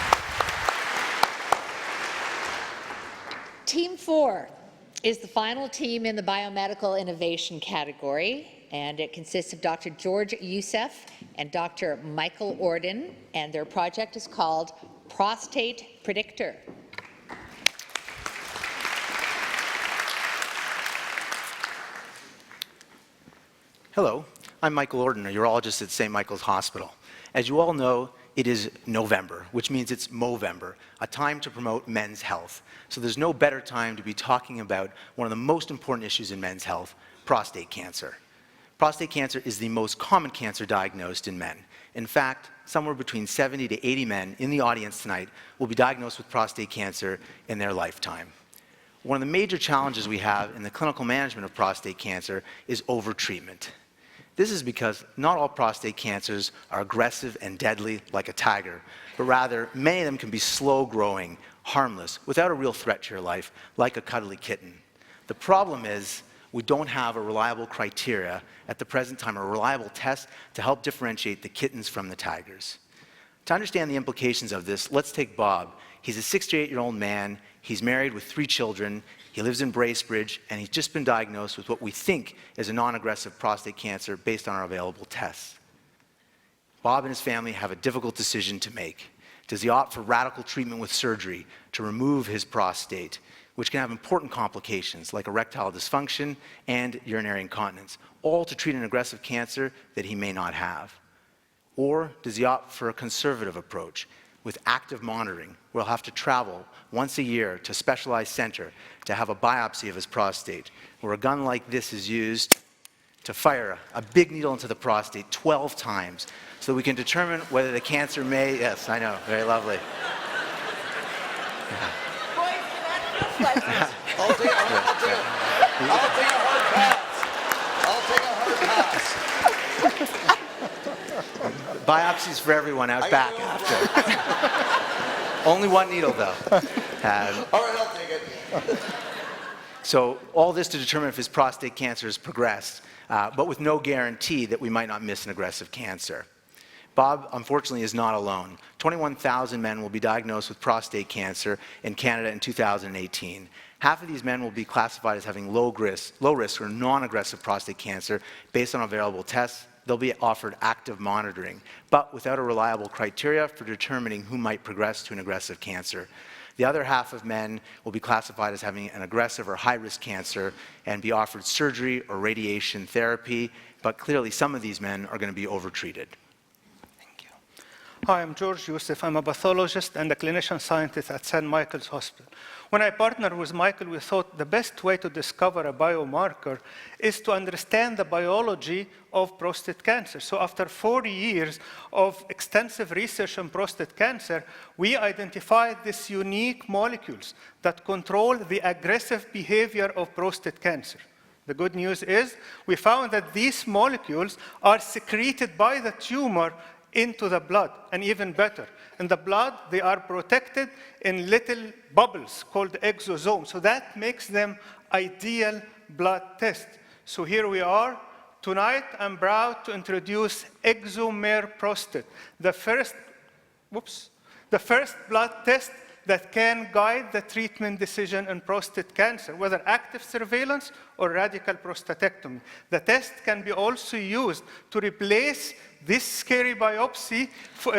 Team 4 is the final team in the biomedical innovation category, and it consists of Dr. George Youssef and Dr. Michael Orden, and their project is called Prostate Predictor. Hello, I'm Michael Orden, a urologist at St. Michael's Hospital. As you all know, it is November, which means it's Movember, a time to promote men's health. So there's no better time to be talking about one of the most important issues in men's health, prostate cancer. Prostate cancer is the most common cancer diagnosed in men. In fact, somewhere between 70 to 80 men in the audience tonight will be diagnosed with prostate cancer in their lifetime. One of the major challenges we have in the clinical management of prostate cancer is overtreatment. This is because not all prostate cancers are aggressive and deadly like a tiger, but rather many of them can be slow-growing, harmless, without a real threat to your life, like a cuddly kitten. The problem is we don't have a reliable criteria at the present time, a reliable test to help differentiate the kittens from the tigers. To understand the implications of this, let's take Bob. He's a 68-year-old man. He's married with 3 children. He lives in Bracebridge, and he's just been diagnosed with what we think is a non-aggressive prostate cancer based on our available tests. Bob and his family have a difficult decision to make. Does he opt for radical treatment with surgery to remove his prostate, which can have important complications like erectile dysfunction and urinary incontinence, all to treat an aggressive cancer that he may not have? Or does he opt for a conservative approach with active monitoring, where he'll have to travel once a year to a specialized center to have a biopsy of his prostate, where a gun like this is used to fire a big needle into the prostate 12 times so we can determine whether the cancer may, yes, I know, very lovely. I'll take a hard pass. Biopsies for everyone out back after. Only one needle, though. All right, I'll take it. So all this to determine if his prostate cancer has progressed, but with no guarantee that we might not miss an aggressive cancer. Bob, unfortunately, is not alone. 21,000 men will be diagnosed with prostate cancer in Canada in 2018. Half of these men will be classified as having low risk or non-aggressive prostate cancer based on available tests. They'll be offered active monitoring, but without a reliable criteria for determining who might progress to an aggressive cancer. The other half of men will be classified as having an aggressive or high-risk cancer and be offered surgery or radiation therapy, but clearly some of these men are going to be overtreated. Hi, I'm George Youssef. I'm a pathologist and a clinician scientist at St. Michael's Hospital. When I partnered with Michael, we thought the best way to discover a biomarker is to understand the biology of prostate cancer. So after 40 years of extensive research on prostate cancer, we identified these unique molecules that control the aggressive behavior of prostate cancer. The good news is we found that these molecules are secreted by the tumor into the blood, and even better. In the blood, they are protected in little bubbles called exosomes. So that makes them ideal blood test. So here we are. Tonight, I'm proud to introduce ExoMare Prostate, the first blood test that can guide the treatment decision in prostate cancer, whether active surveillance or radical prostatectomy. The test can be also used to replace this scary biopsy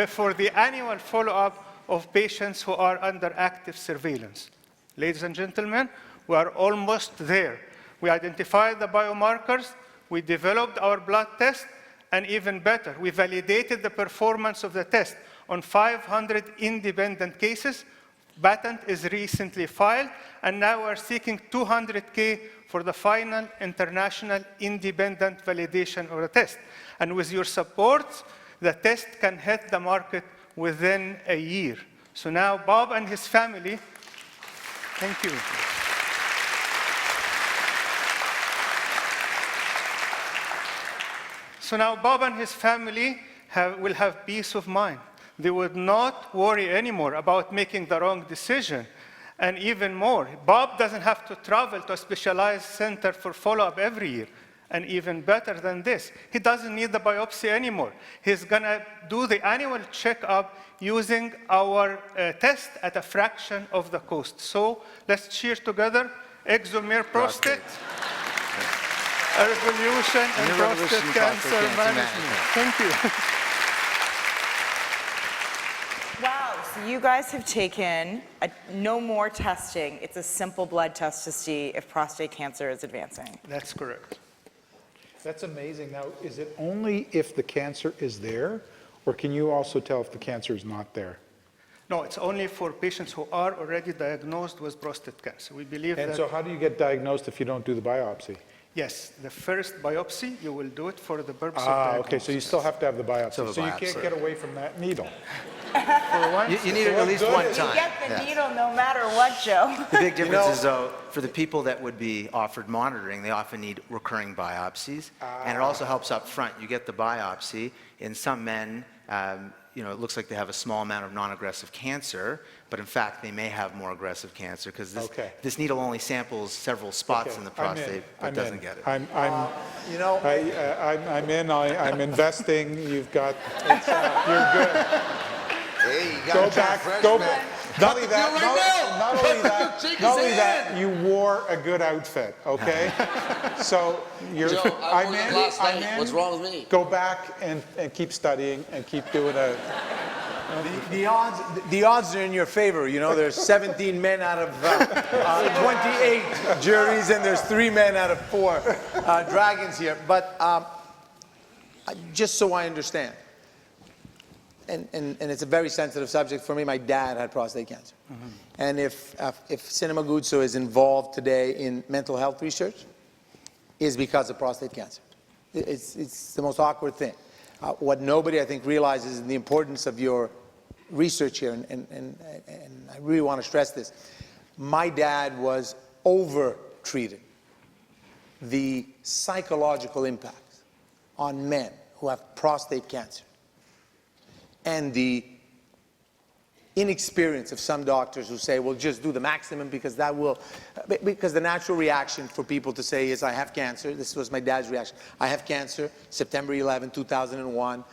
for the annual follow-up of patients who are under active surveillance. Ladies and gentlemen, we are almost there. We identified the biomarkers, we developed our blood test, and even better, we validated the performance of the test on 500 independent cases. Patent is recently filed, and now we're seeking $200K for the final international independent validation of the test. And with your support, the test can hit the market within a year. So now Bob and his family, thank you. So now Bob and his family will have peace of mind. They would not worry anymore about making the wrong decision. And even more, Bob doesn't have to travel to a specialized center for follow-up every year. And even better than this, he doesn't need the biopsy anymore. He's gonna do the annual checkup using our test at a fraction of the cost. So let's cheer together. ExoMare Prostate, a revolution in prostate cancer management. Thank you. Wow, so you guys have taken no more testing. It's a simple blood test to see if prostate cancer is advancing. That's correct. That's amazing. Now, is it only if the cancer is there, or can you also tell if the cancer is not there? No, it's only for patients who are already diagnosed with prostate cancer. We believe that... And so how do you get diagnosed if you don't do the biopsy? Yes, the first biopsy, you will do it for the purpose of diagnosis. Okay, so you still have to have the biopsy. So So you can't get away from that needle. You need it at least one time. You get the needle no matter what, Joe. The big difference is, though, for the people that would be offered monitoring, they often need recurring biopsies. And it also helps up front. You get the biopsy. In some men, it looks like they have a small amount of non-aggressive cancer, but in fact, they may have more aggressive cancer because this needle only samples several spots in the prostate, but doesn't get it. I'm in. I'm investing. You've got. You're good. Hey, you got Go to try back. Go freshman. back. Not only that, you wore a good outfit. Okay. So you're. Joe, I wore that last night. What's wrong with me? Go back and keep studying and keep doing a. The odds are in your favor. You know, there's 17 men out of 28 juries, and there's 3 men out of 4 dragons here. But just so I understand, and it's a very sensitive subject for me. My dad had prostate cancer, and if Cinema Guzzo is involved today in mental health research, is because of prostate cancer. It's the most awkward thing. What nobody, I think, realizes is the importance of your research here, and I really want to stress this. My dad was over-treated. The psychological impacts on men who have prostate cancer and the inexperience of some doctors who say, well, just do the maximum because that will, because the natural reaction for people to say is, I have cancer. This was my dad's reaction. I have cancer, September 11, 2001.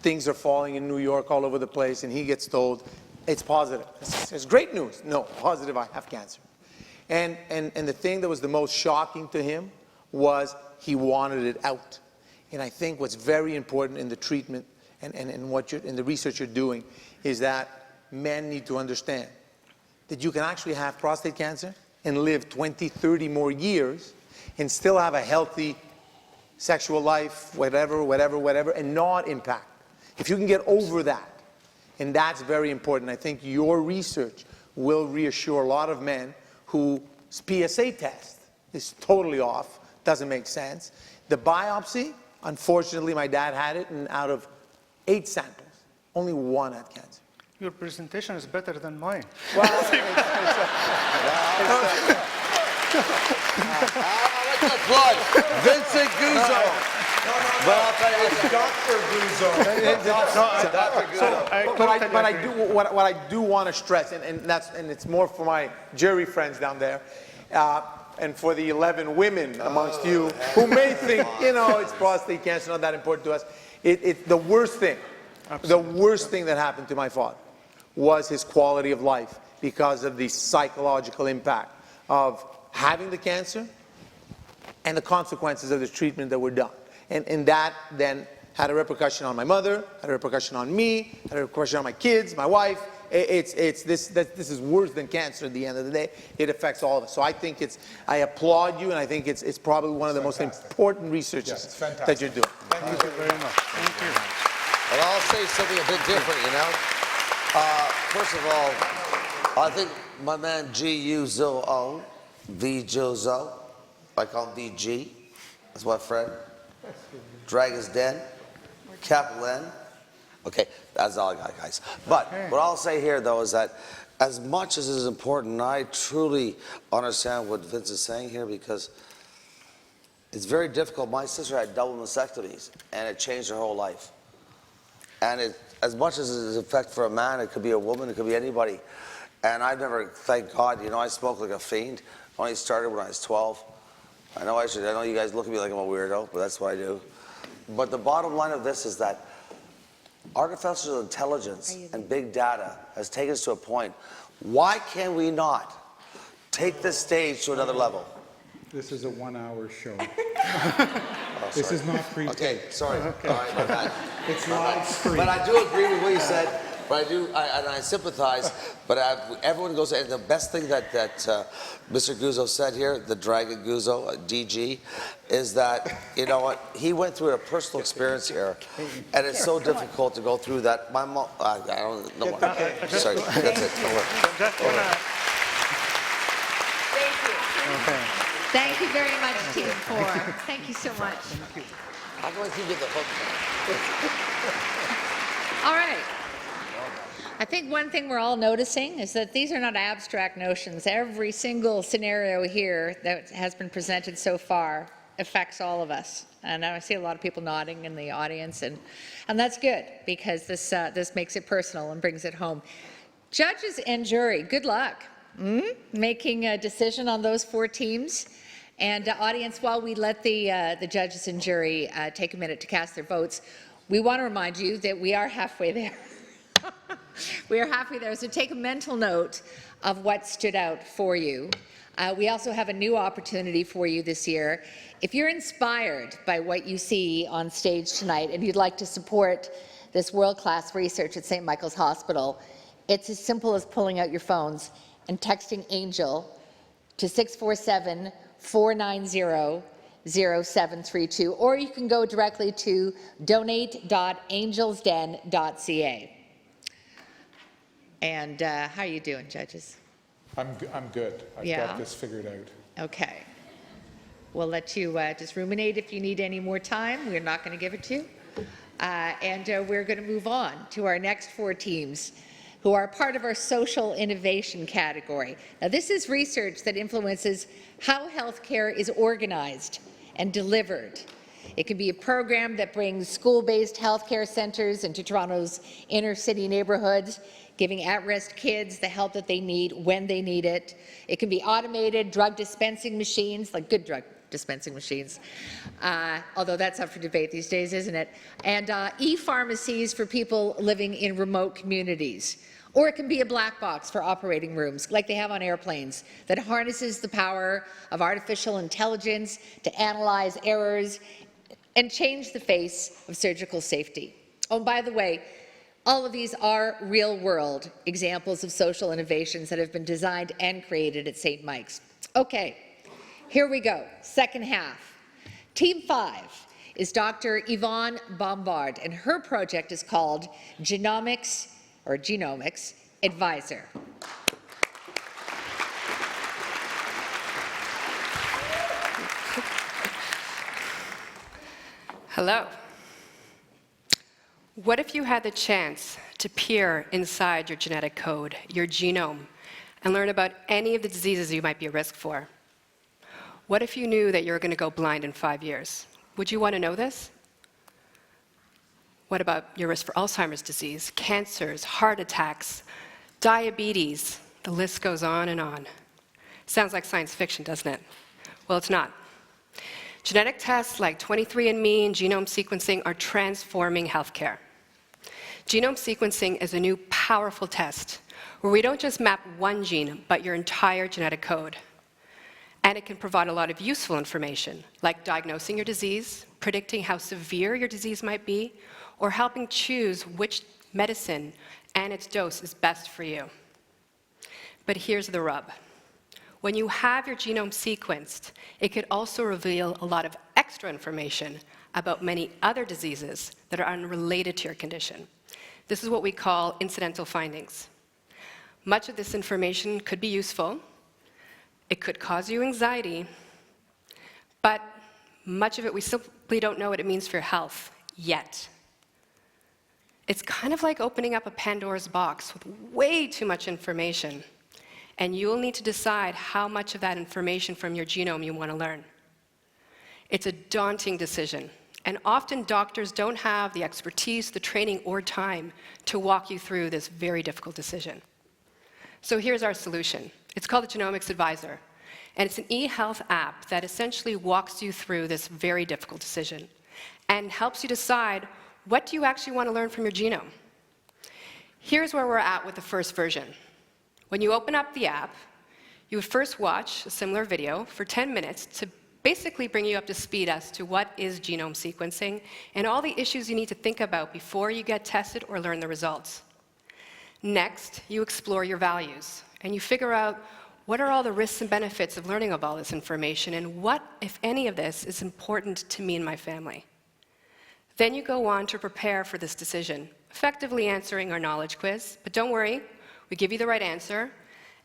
Things are falling in New York all over the place, and he gets told, it's positive. It's great news. No, positive, I have cancer. And the thing that was the most shocking to him was he wanted it out. And I think what's very important in the treatment and what in the research you're doing is that men need to understand that you can actually have prostate cancer and live 20, 30 more years and still have a healthy sexual life, whatever, and not impact. If you can get over that, And that's very important. I think your research will reassure a lot of men whose PSA test is totally off, doesn't make sense. The biopsy, unfortunately, my dad had it, and out of 8 samples, only 1 had cancer. Your presentation is better than mine. Well, I like that plug. Vincent Guzzo. But I'll tell you, it's Dr. Guzzo. But I do what I do want to stress, and it's more for my jury friends down there, and for the 11 women amongst you who may think, it's prostate cancer, not that important to us. It's the worst thing. The worst thing that happened to my father was his quality of life because of the psychological impact of having the cancer and the consequences of the treatment that were done. And that then had a repercussion on my mother, had a repercussion on me, had a repercussion on my kids, my wife. This is worse than cancer at the end of the day. It affects all of us. So I think I applaud you, and I think it's probably one of the most important researches that you're doing. Thank you very much. Thank you. But I'll say something a bit different, First of all, I think my man G-U-Z-O, V-Jozo, I call him VG, that's my friend. Dragon's Den, Capital N. Okay, that's all I got, guys. But what I'll say here, though, is that as much as it is important, I truly understand what Vince is saying here, because it's very difficult. My sister had double mastectomies, and it changed her whole life. And as much as it is an effect for a man, it could be a woman, it could be anybody. And I never, thank God, I smoked like a fiend. I only started when I was 12. I know you guys look at me like I'm a weirdo, but that's what I do. But the bottom line of this is that artificial intelligence and big data has taken us to a point. Why can we not take this stage to another level? This is a 1-hour show. Oh, This is not pre-taped. Okay, sorry. All right, my bad. It's live stream. But I do agree with what you said. But I sympathize. But everyone goes. And the best thing that Mr. Guzzo said here, the Dragon Guzzo, DG, is that he went through a personal experience here, and it's so difficult to go through that. My mom, I don't know. Sorry, that's it. Over. Thank you very much, Team 4. Thank you so much. I'm going to get the hook. All right. I think one thing we're all noticing is that these are not abstract notions. Every single scenario here that has been presented so far affects all of us. And I see a lot of people nodding in the audience, and that's good, because this makes it personal and brings it home. Judges and jury, good luck making a decision on those 4 teams. And audience, while we let the judges and jury take a minute to cast their votes, we want to remind you that we are halfway there. We are halfway there, so take a mental note of what stood out for you. We also have a new opportunity for you this year. If you're inspired by what you see on stage tonight and you'd like to support this world-class research at St. Michael's Hospital, it's as simple as pulling out your phones and texting ANGEL to 647-490-0732, or you can go directly to donate.angelsden.ca. And how are you doing, judges? I'm good. I've got this figured out. Okay. We'll let you just ruminate if you need any more time. We're not going to give it to you. And we're going to move on to our next 4 teams who are part of our social innovation category. Now, this is research that influences how healthcare is organized and delivered. It can be a program that brings school-based healthcare centers into Toronto's inner-city neighborhoods, giving at-risk kids the help that they need when they need it. It can be automated drug dispensing machines, like good drug dispensing machines, although that's up for debate these days, isn't it? And e-pharmacies for people living in remote communities. Or it can be a black box for operating rooms, like they have on airplanes, that harnesses the power of artificial intelligence to analyze errors and change the face of surgical safety. Oh, and by the way, all of these are real-world examples of social innovations that have been designed and created at St. Mike's. Okay, here we go, second half. Team 5 is Dr. Yvonne Bombard, and her project is called or Genomics Advisor. Hello. What if you had the chance to peer inside your genetic code, your genome, and learn about any of the diseases you might be at risk for? What if you knew that you were going to go blind in 5 years? Would you want to know this? What about your risk for Alzheimer's disease, cancers, heart attacks, diabetes? The list goes on and on. Sounds like science fiction, doesn't it? Well, it's not. Genetic tests like 23andMe and genome sequencing are transforming healthcare. Genome sequencing is a new powerful test where we don't just map one gene, but your entire genetic code. And it can provide a lot of useful information, like diagnosing your disease, predicting how severe your disease might be, or helping choose which medicine and its dose is best for you. But here's the rub. When you have your genome sequenced, it could also reveal a lot of extra information about many other diseases that are unrelated to your condition. This is what we call incidental findings. Much of this information could be useful. It could cause you anxiety, but much of it we simply don't know what it means for your health yet. It's kind of like opening up a Pandora's box with way too much information. And you'll need to decide how much of that information from your genome you want to learn. It's a daunting decision, and often doctors don't have the expertise, the training, or time to walk you through this very difficult decision. So here's our solution. It's called the Genomics Advisor, and it's an e-health app that essentially walks you through this very difficult decision and helps you decide what do you actually want to learn from your genome. Here's where we're at with the first version. When you open up the app, you would first watch a similar video for 10 minutes to basically bring you up to speed as to what is genome sequencing and all the issues you need to think about before you get tested or learn the results. Next, you explore your values, and you figure out what are all the risks and benefits of learning of all this information, and what, if any of this, is important to me and my family. Then you go on to prepare for this decision, effectively answering our knowledge quiz, but don't worry, we give you the right answer,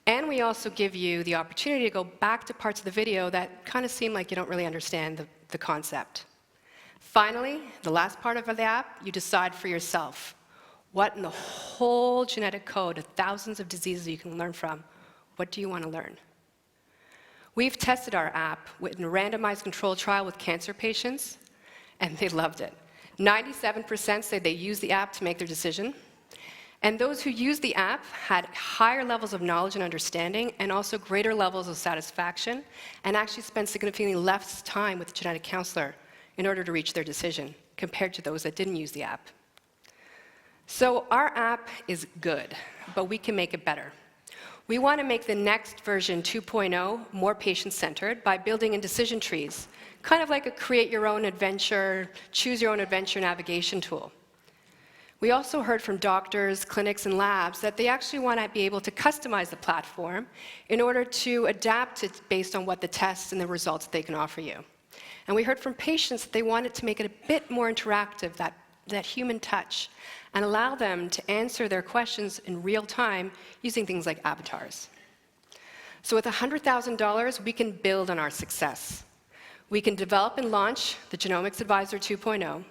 and we also give you the opportunity to go back to parts of the video that kind of seem like you don't really understand the concept. Finally, the last part of the app, you decide for yourself what in the whole genetic code of thousands of diseases you can learn from, what do you want to learn? We've tested our app in a randomized controlled trial with cancer patients, and they loved it. 97% say they use the app to make their decision. And those who used the app had higher levels of knowledge and understanding, and also greater levels of satisfaction, and actually spent significantly less time with the genetic counselor in order to reach their decision, compared to those that didn't use the app. So our app is good, but we can make it better. We want to make the next version 2.0 more patient-centered by building in decision trees, kind of like a create-your-own-adventure, choose-your-own-adventure navigation tool. We also heard from doctors, clinics, and labs that they actually want to be able to customize the platform in order to adapt it based on what the tests and the results they can offer you. And we heard from patients that they wanted to make it a bit more interactive, that human touch, and allow them to answer their questions in real time using things like avatars. So with $100,000, we can build on our success. We can develop and launch the Genomics Advisor 2.0,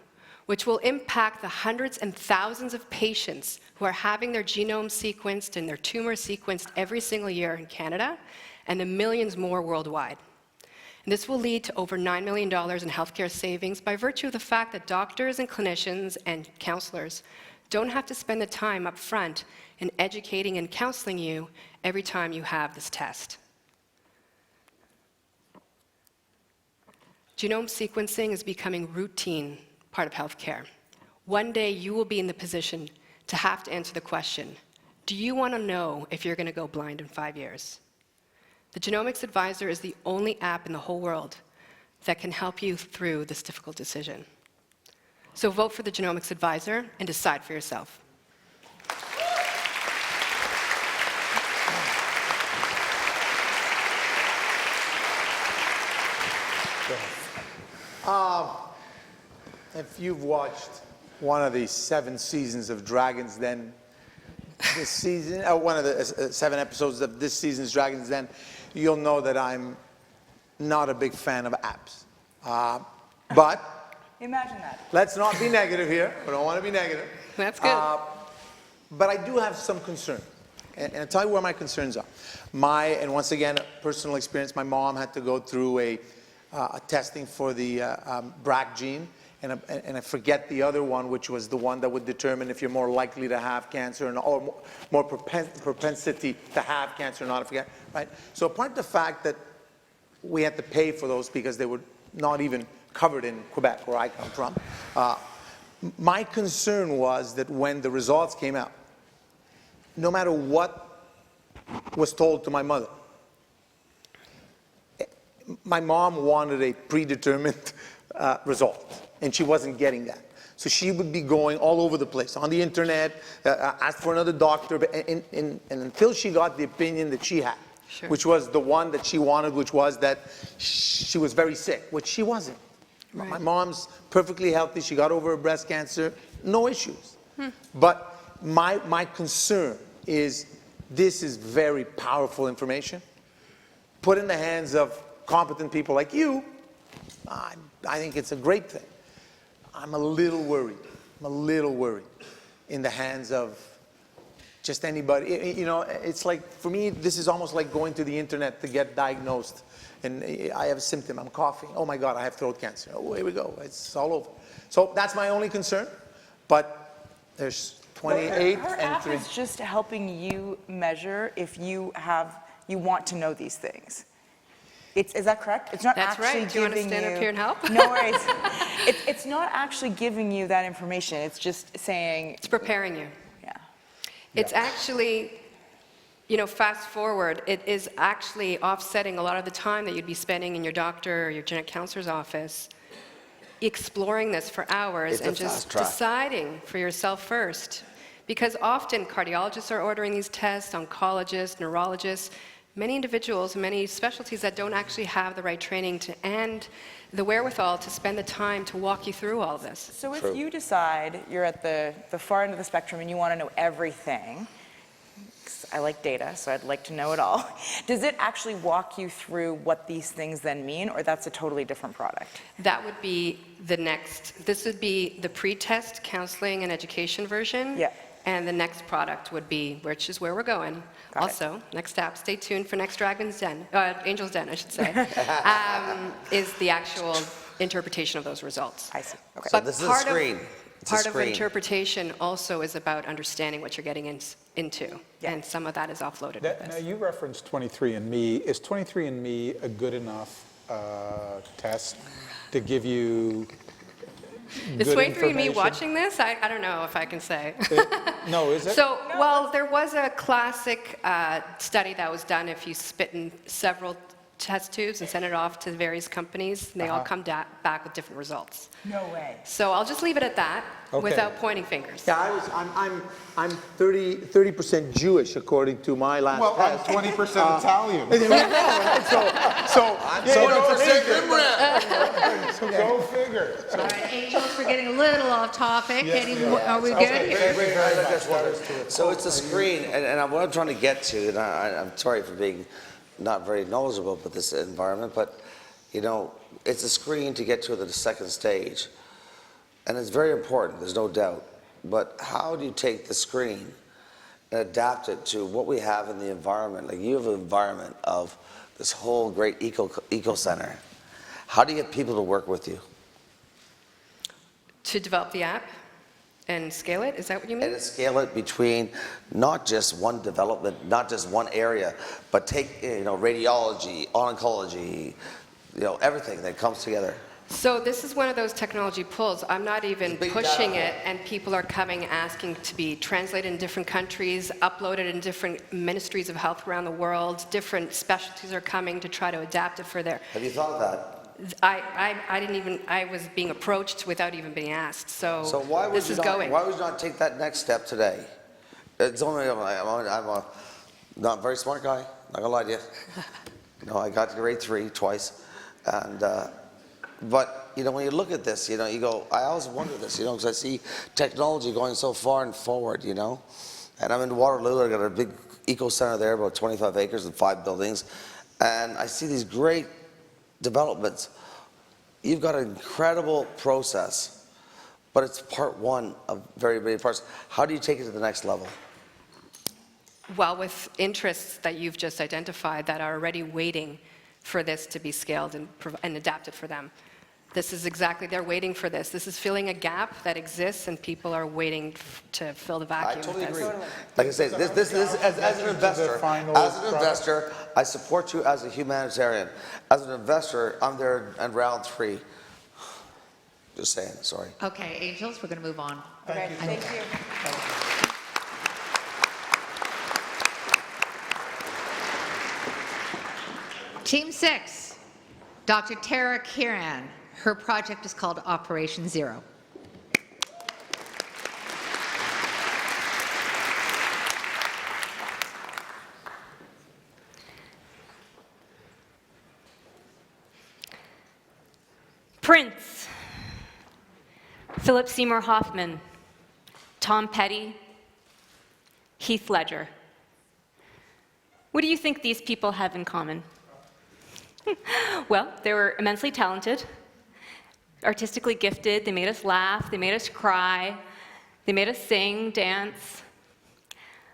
which will impact the hundreds and thousands of patients who are having their genome sequenced and their tumor sequenced every single year in Canada, and the millions more worldwide. And this will lead to over $9 million in healthcare savings by virtue of the fact that doctors and clinicians and counselors don't have to spend the time up front in educating and counseling you every time you have this test. Genome sequencing is becoming routine part of healthcare. One day you will be in the position to have to answer the question, do you want to know if you're going to go blind in 5 years? The Genomics Advisor is the only app in the whole world that can help you through this difficult decision. So vote for the Genomics Advisor and decide for yourself. If you've watched one of the 7 seasons of Dragon's Den, this season, one of the 7 episodes of this season's Dragon's Den, you'll know that I'm not a big fan of apps. But Imagine that. let's not be negative here. We don't want to be negative. That's good. But I do have some concern. And I'll tell you where my concerns are. And once again, personal experience, my mom had to go through a testing for the BRCA gene. And I forget the other one, which was the one that would determine if you're more likely to have cancer or more propensity to have cancer or not, I forget, right? So apart from the fact that we had to pay for those because they were not even covered in Quebec, where I come from, my concern was that when the results came out, no matter what was told to my mother, my mom wanted a predetermined result. And she wasn't getting that. So she would be going all over the place, on the internet, asked for another doctor, and until she got the opinion that she had, Sure. which was the one that she wanted, which was that she was very sick, which she wasn't. Right. My mom's perfectly healthy. She got over her breast cancer, no issues. But my concern is this is very powerful information. Put in the hands of competent people like you, I think it's a great thing. I'm a little worried. In the hands of just anybody. You know, it's like, for me, this is almost like going to the internet to get diagnosed. And I have a symptom, I'm coughing. Oh my God, I have throat cancer. Oh, here we go, it's all over. So that's my only concern. But there's 28 Her and app 3. is just helping you measure if you want to know these things. Is that correct? It's not That's actually right. Do you want to giving stand up here and help? No worries. It's not actually giving you that information. It's just saying. It's preparing you. Yeah. It's actually, fast forward, it is actually offsetting a lot of the time that you'd be spending in your doctor or your genetic counselor's office exploring this for hours It's a and fast just track. deciding for yourself first. Because often cardiologists are ordering these tests, oncologists, neurologists, many individuals, many specialties that don't actually have the right training and the wherewithal to spend the time to walk you through all this. So if you decide you're at the far end of the spectrum and you want to know everything, 'cause I like data, so I'd like to know it all, does it actually walk you through what these things then mean, or that's a totally different product? That would be this would be the pre-test counseling and education version. Yeah. And the next product would be, which is where we're going. Got it. Also, next app, stay tuned for next Dragon's Den, Angel's Den, I should say, is the actual interpretation of those results. I see. Okay. So this is a screen. It's a Part of screen. interpretation also is about understanding what you're getting into, Yeah. and some of that is offloaded with Now, this. you referenced 23andMe. Is 23andMe a good enough test to give you Is good 23andMe information? watching this? I don't know if I can say. No, is it? So, well, there was a classic study that was done if you spit in several test tubes and send it off to various companies, and they all come back with different results. No way. So I'll just leave it at that Okay. without pointing fingers. Yeah, I'm 30% Jewish according to my last Well, I'm test. 20% Italian. So I'm yeah, 40% go Rembrandt. So go figure. All right, Angels, we're getting a little off topic. Are we good Okay, here? thank you very much. So it's a screen, and what I'm trying to get to, and I'm sorry for being not very knowledgeable about this environment, but it's a screen to get to the second stage, and it's very important. There's no doubt. But how do you take the screen and adapt it to what we have in the environment? Like you have an environment of this whole great eco center. How do you get people to work with you? To develop the app and scale it, is that what you mean? And scale it between not just one development, not just one area, but take radiology, oncology, everything that comes together. So this is one of those technology pulls. I'm not even Big pushing data. it, and people are coming asking to be translated in different countries, uploaded in different ministries of health around the world. Different specialties are coming to try to adapt it for their. Have you thought of that? I didn't even. I was being approached without even being asked. So why would this is going. Why would you not take that next step today? It's only I'm a not very smart guy. Not gonna lie to you. I got to grade 3 twice, and but when you look at this, you go. I always wonder this, because I see technology going so far and forward, And I'm in Waterloo. I got a big eco center there, about 25 acres and 5 buildings. And I see these great developments. You've got an incredible process, but it's part one of very many parts. How do you take it to the next level? Well, with interests that you've just identified that are already waiting for this to be scaled and adapted for them. This is exactly, they're waiting for this. This is filling a gap that exists and people are waiting to fill the vacuum. I totally with agree. this. Like I say, this as an investor, I support you as a humanitarian. As an investor, I'm there in round 3. Just saying, sorry. Okay, Angels, we're going to move on. Okay, thank you. Team 6, Dr. Tara Kiran. Her project is called Operation Zero. Prince, Philip Seymour Hoffman, Tom Petty, Heath Ledger. What do you think these people have in common? Well, they were immensely talented, artistically gifted. They made us laugh, they made us cry, they made us sing, dance.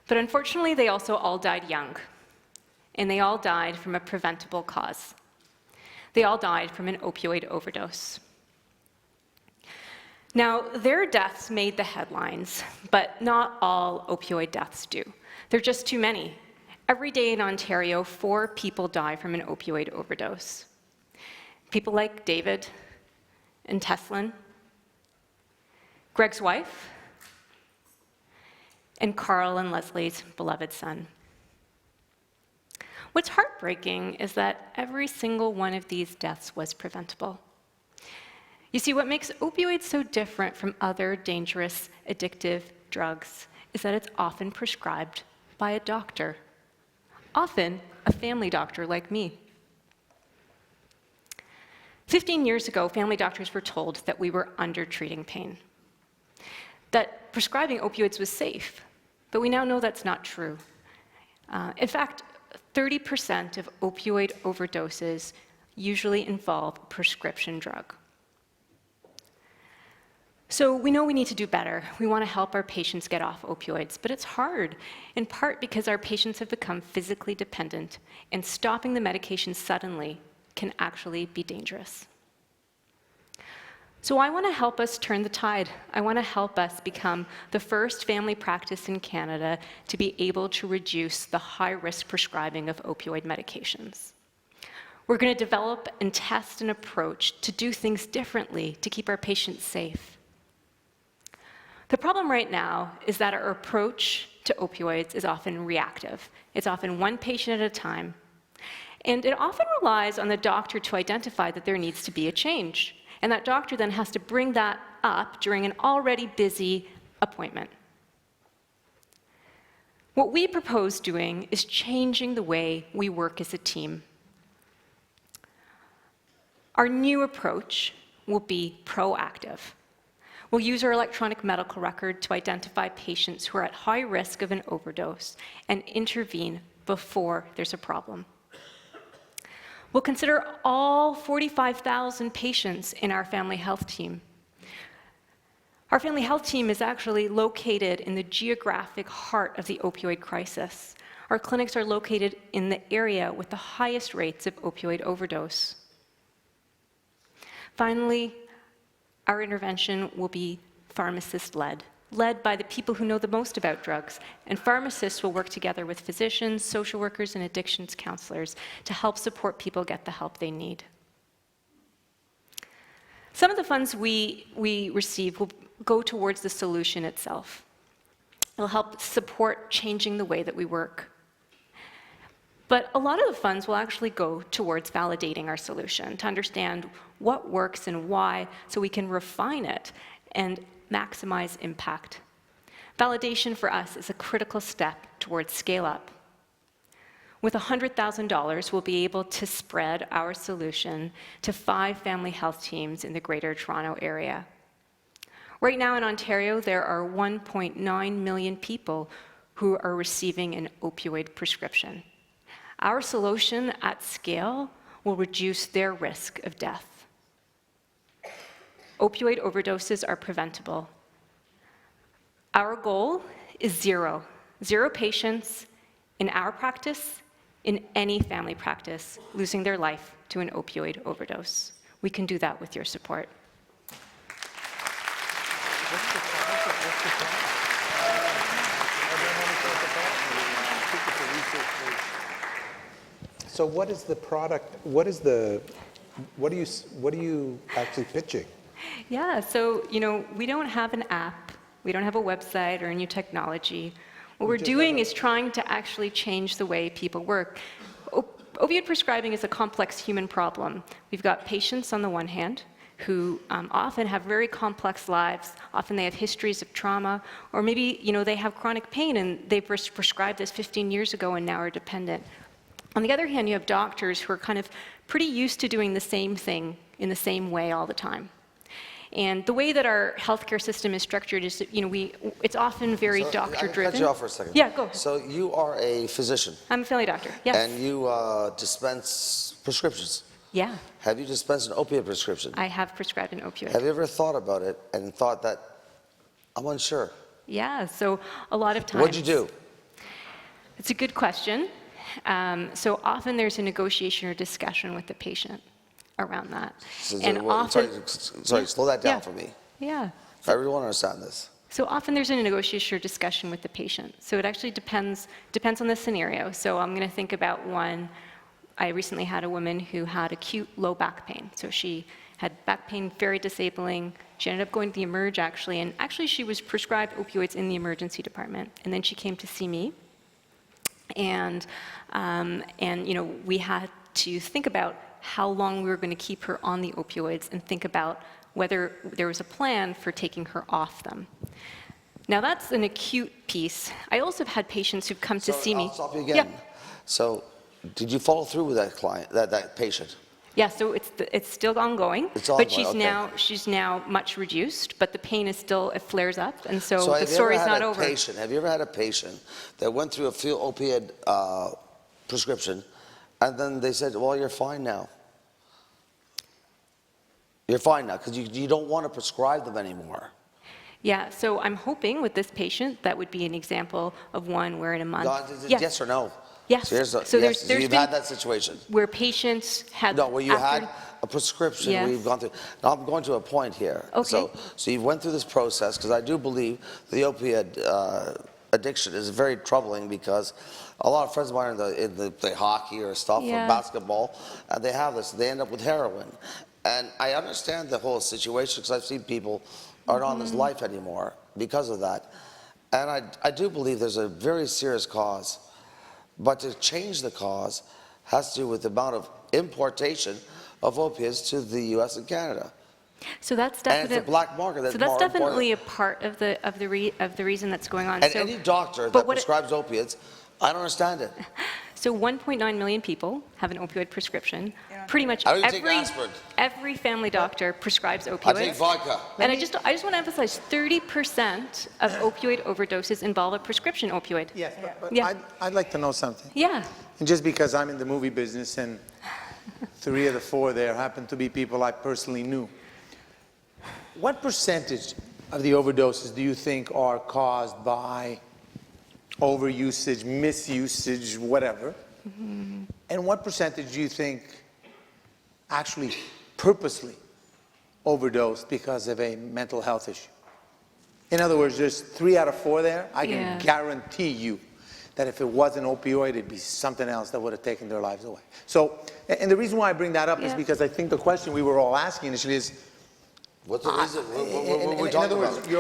But unfortunately, they also all died young, and they all died from a preventable cause. They all died from an opioid overdose. Now, their deaths made the headlines, but not all opioid deaths do. There are just too many. Every day in Ontario, 4 people die from an opioid overdose. People like David and Teslin, Greg's wife, and Carl and Leslie's beloved son. What's heartbreaking is that every single one of these deaths was preventable. You see, what makes opioids so different from other dangerous, addictive drugs is that it's often prescribed by a doctor, often a family doctor like me. 15 years ago, family doctors were told that we were under-treating pain, that prescribing opioids was safe, but we now know that's not true. In fact, 30% of opioid overdoses usually involve a prescription drug. So we know we need to do better. We want to help our patients get off opioids, but it's hard, in part because our patients have become physically dependent, and stopping the medication suddenly can actually be dangerous. So I want to help us turn the tide. I want to help us become the first family practice in Canada to be able to reduce the high-risk prescribing of opioid medications. We're going to develop and test an approach to do things differently to keep our patients safe. The problem right now is that our approach to opioids is often reactive. It's often one patient at a time, and it often relies on the doctor to identify that there needs to be a change, and that doctor then has to bring that up during an already busy appointment. What we propose doing is changing the way we work as a team. Our new approach will be proactive. We'll use our electronic medical record to identify patients who are at high risk of an overdose and intervene before there's a problem. We'll consider all 45,000 patients in our family health team. Our family health team is actually located in the geographic heart of the opioid crisis. Our clinics are located in the area with the highest rates of opioid overdose. Finally, our intervention will be pharmacist-led, led by the people who know the most about drugs, and pharmacists will work together with physicians, social workers, and addictions counselors to help support people get the help they need. Some of the funds we receive will go towards the solution itself. It'll help support changing the way that we work. But a lot of the funds will actually go towards validating our solution, to understand what works and why, so we can refine it and maximize impact. Validation for us is a critical step towards scale-up. With $100,000, we'll be able to spread our solution to 5 family health teams in the Greater Toronto Area. Right now in Ontario, there are 1.9 million people who are receiving an opioid prescription. Our solution at scale will reduce their risk of death. Opioid overdoses are preventable. Our goal is zero. Zero patients in our practice, in any family practice, losing their life to an opioid overdose. We can do that with your support. So what is the product, what are you actually pitching? Yeah, so, we don't have an app, we don't have a website or a new technology. What we're doing is trying to actually change the way people work. Opioid prescribing is a complex human problem. We've got patients on the one hand who often have very complex lives. Often they have histories of trauma, or maybe they have chronic pain and they were prescribed this 15 years ago and now are dependent. On the other hand, you have doctors who are kind of pretty used to doing the same thing in the same way all the time. And the way that our healthcare system is structured is that, it's often very doctor-driven. Cut you off for a second. Yeah, go. So you are a physician. I'm a family doctor, yes. And you dispense prescriptions. Yeah. Have you dispensed an opiate prescription? I have prescribed an opioid. Have you ever thought about it and thought that, I'm unsure? Yeah, so a lot of times. What'd you do? It's a good question. So often there's a negotiation or discussion with the patient around that. Sorry, slow that down for me. Yeah. I really want to understand this. So often there's a negotiation or discussion with the patient. So it actually depends on the scenario. So I'm going to think about one. I recently had a woman who had acute low back pain. So she had back pain, very disabling. She ended up going to the Emerge actually, and actually she was prescribed opioids in the emergency department. And then she came to see me. And we had to think about how long we were going to keep her on the opioids and think about whether there was a plan for taking her off them. Now that's an acute piece. I also have had patients who've come to see me. I'll stop you again. Yeah. So did you follow through with that client, that patient? Yeah, so it's still ongoing. It's ongoing, but she's now much reduced, but the pain is still, it flares up, and so the have story's you ever not had over. Have you ever had a patient that went through a few opiate prescription, and then they said, well, you're fine now? You're fine now, because you don't want to prescribe them anymore. Yeah, so I'm hoping with this patient, that would be an example of one where in a month. Yes or no? Yes. So there's you've been had that situation. where patients had. No, where you had a prescription where Yes. you've gone through. Now I'm going to a point here. Okay. So you went through this process, because I do believe the opiate addiction is very troubling, because a lot of friends of mine are in the hockey or stuff or basketball, and they have this. They end up with heroin. And I understand the whole situation, because I've seen people aren't on this life anymore because of that. And I do believe there's a very serious cause. But to change the cause has to do with the amount of importation of opiates to the U.S. and Canada. So that's And definitely. it's a black market. That's So that's more definitely important. a part of the reason that's going on. And so, any doctor but that what prescribes opiates, I don't understand it. So 1.9 million people have an opioid prescription. Pretty much I don't even take aspirin. every family doctor prescribes opioids. I take vodka. And I just want to emphasize, 30% of opioid overdoses involve a prescription opioid. Yes, but Yeah. I'd like to know something. Yeah. And just because I'm in the movie business and 3 of the 4 there happen to be people I personally knew, what percentage of the overdoses do you think are caused by overusage, misusage, whatever? Mm-hmm. And what percentage do you think actually purposely overdosed because of a mental health issue? In other words, there's 3 out of 4 there. I can guarantee you that if it wasn't opioid, it'd be something else that would have taken their lives away. So, and the reason why I bring that up is because I think the question we were all asking initially is, what's the reason? What are we in talking other words, about?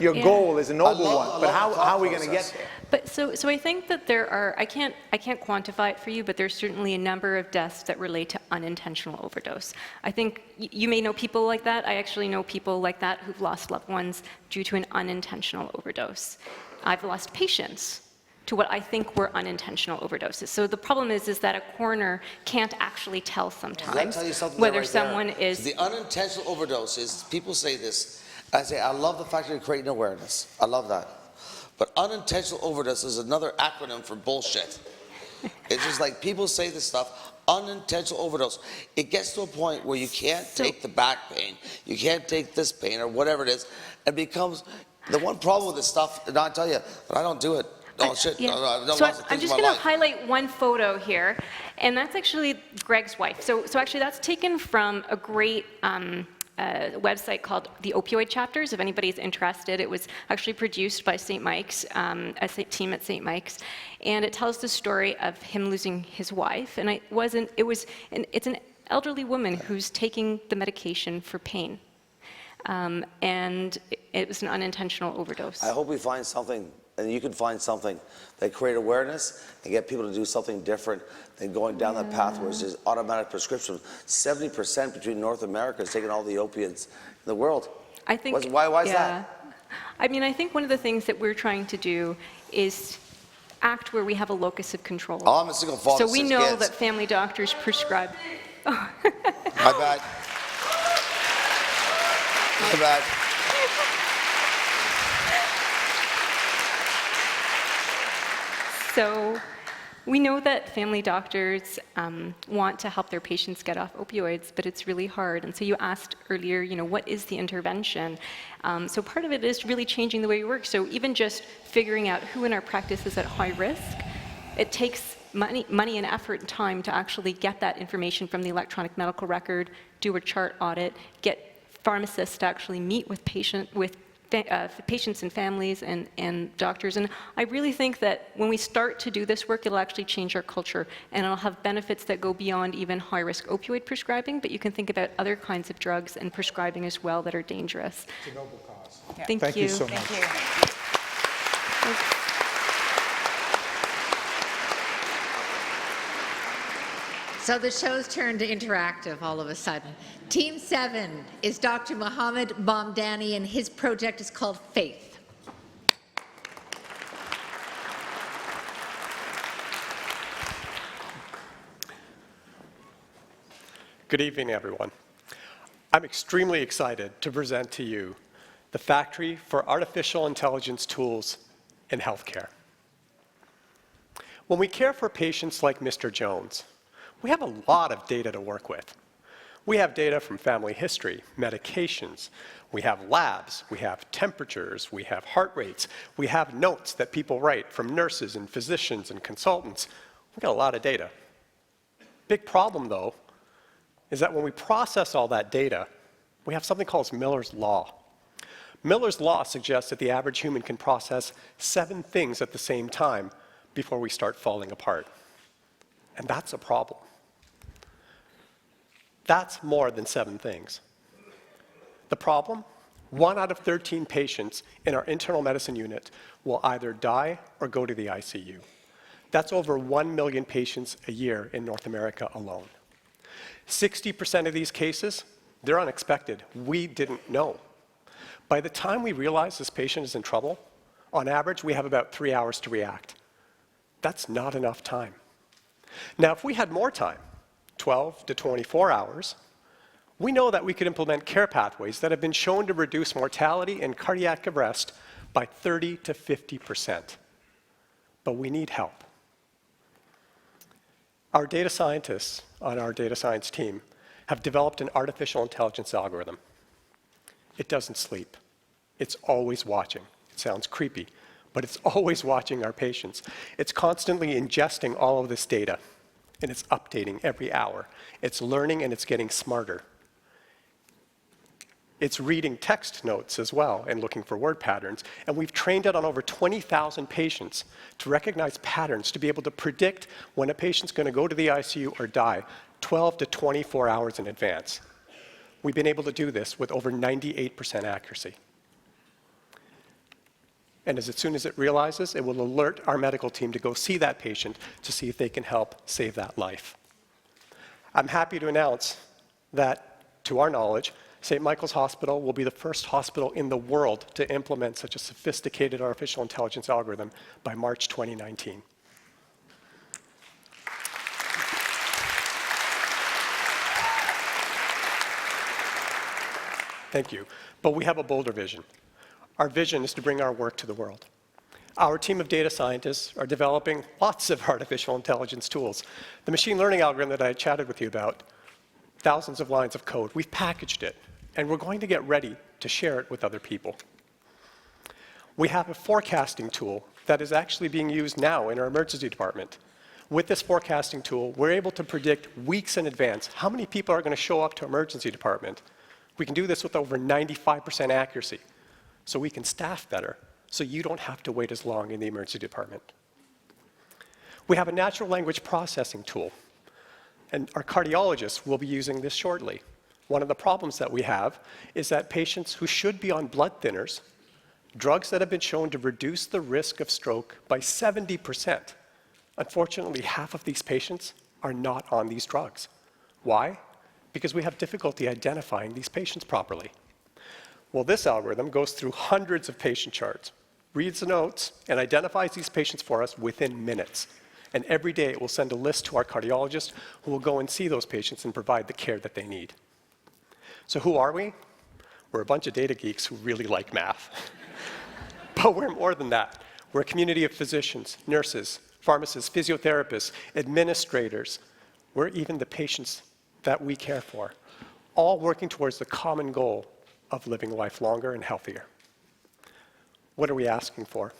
your goal is a noble one, but how are we going to get there? But so I think that there are, I can't quantify it for you, but there's certainly a number of deaths that relate to unintentional overdose. I think you may know people like that. I actually know people like that who've lost loved ones due to an unintentional overdose. I've lost patients to what I think were unintentional overdoses. So the problem is that a coroner can't actually tell sometimes whether someone is. The unintentional overdose is, people say this, I say, I love the fact that you're creating awareness. I love that. But unintentional overdose is another acronym for bullshit. It's just like people say this stuff, unintentional overdose. It gets to a point where you can't take the back pain, you can't take this pain or whatever it is. It becomes, the one problem with this stuff, and I'll tell you, but I don't do it. Oh shit, Yeah. no, So I'm just going to highlight one photo here, and that's actually Greg's wife. So actually that's taken from a great website called The Opioid Chapters, if anybody's interested. It was actually produced by St. Mike's, a team at St. Mike's, and it tells the story of him losing his wife, and it's an elderly woman who's taking the medication for pain, and it was an unintentional overdose. I hope we find something, and you can find something that create awareness and get people to do something different than going down that path where it's just automatic prescription. 70% between North America is taking all the opiates in the world. I think, why is that? I mean, I think one of the things that we're trying to do is act where we have a locus of control. Oh, I'm a single father. So we know that family doctors prescribe. My bad. My bad. So we know that family doctors want to help their patients get off opioids, but it's really hard. And so you asked earlier, what is the intervention? So part of it is really changing the way we work. So even just figuring out who in our practice is at high risk, it takes money and effort and time to actually get that information from the electronic medical record, do a chart audit, get pharmacists to actually meet with patients and families and doctors. And I really think that when we start to do this work, it'll actually change our culture, and it'll have benefits that go beyond even high-risk opioid prescribing, but you can think about other kinds of drugs and prescribing as well that are dangerous. It's a noble cause. Yeah. Thank you so much. Thank you. So the show's turned interactive all of a sudden. Team 7 is Dr. Mohammed Bomdani, and his project is called FAITH. Good evening, everyone. I'm extremely excited to present to you the Factory for Artificial Intelligence Tools in Healthcare. When we care for patients like Mr. Jones, we have a lot of data to work with. We have data from family history, medications, we have labs, we have temperatures, we have heart rates, we have notes that people write from nurses and physicians and consultants. We've got a lot of data. Big problem, though, is that when we process all that data, we have something called Miller's Law. Miller's Law suggests that the average human can process 7 things at the same time before we start falling apart. And that's a problem. That's more than 7 things. The problem? 1 out of 13 patients in our internal medicine unit will either die or go to the ICU. That's over 1 million patients a year in North America alone. 60% of these cases, they're unexpected. We didn't know. By the time we realize this patient is in trouble, on average, we have about 3 hours to react. That's not enough time. Now, if we had more time, 12 to 24 hours, we know that we could implement care pathways that have been shown to reduce mortality and cardiac arrest by 30 to 50%. But we need help. Our data scientists on our data science team have developed an artificial intelligence algorithm. It doesn't sleep. It's always watching. It sounds creepy, but it's always watching our patients. It's constantly ingesting all of this data, and it's updating every hour. It's learning and it's getting smarter. It's reading text notes as well and looking for word patterns, and we've trained it on over 20,000 patients to recognize patterns, to be able to predict when a patient's going to go to the ICU or die 12 to 24 hours in advance. We've been able to do this with over 98% accuracy. And as soon as it realizes, it will alert our medical team to go see that patient to see if they can help save that life. I'm happy to announce that, to our knowledge, St. Michael's Hospital will be the first hospital in the world to implement such a sophisticated artificial intelligence algorithm by March 2019. Thank you. But we have a bolder vision. Our vision is to bring our work to the world. Our team of data scientists are developing lots of artificial intelligence tools. The machine learning algorithm that I chatted with you about, thousands of lines of code, we've packaged it, and we're going to get ready to share it with other people. We have a forecasting tool that is actually being used now in our emergency department. With this forecasting tool, we're able to predict weeks in advance how many people are going to show up to emergency department. We can do this with over 95% accuracy, so we can staff better, so you don't have to wait as long in the emergency department. We have a natural language processing tool, and our cardiologists will be using this shortly. One of the problems that we have is that patients who should be on blood thinners, drugs that have been shown to reduce the risk of stroke by 70%, unfortunately, half of these patients are not on these drugs. Why? Because we have difficulty identifying these patients properly. Well, this algorithm goes through hundreds of patient charts, reads the notes, and identifies these patients for us within minutes. And every day it will send a list to our cardiologist who will go and see those patients and provide the care that they need. So who are we? We're a bunch of data geeks who really like math. But we're more than that. We're a community of physicians, nurses, pharmacists, physiotherapists, administrators. We're even the patients that we care for, all working towards the common goal of living life longer and healthier. What are we asking for?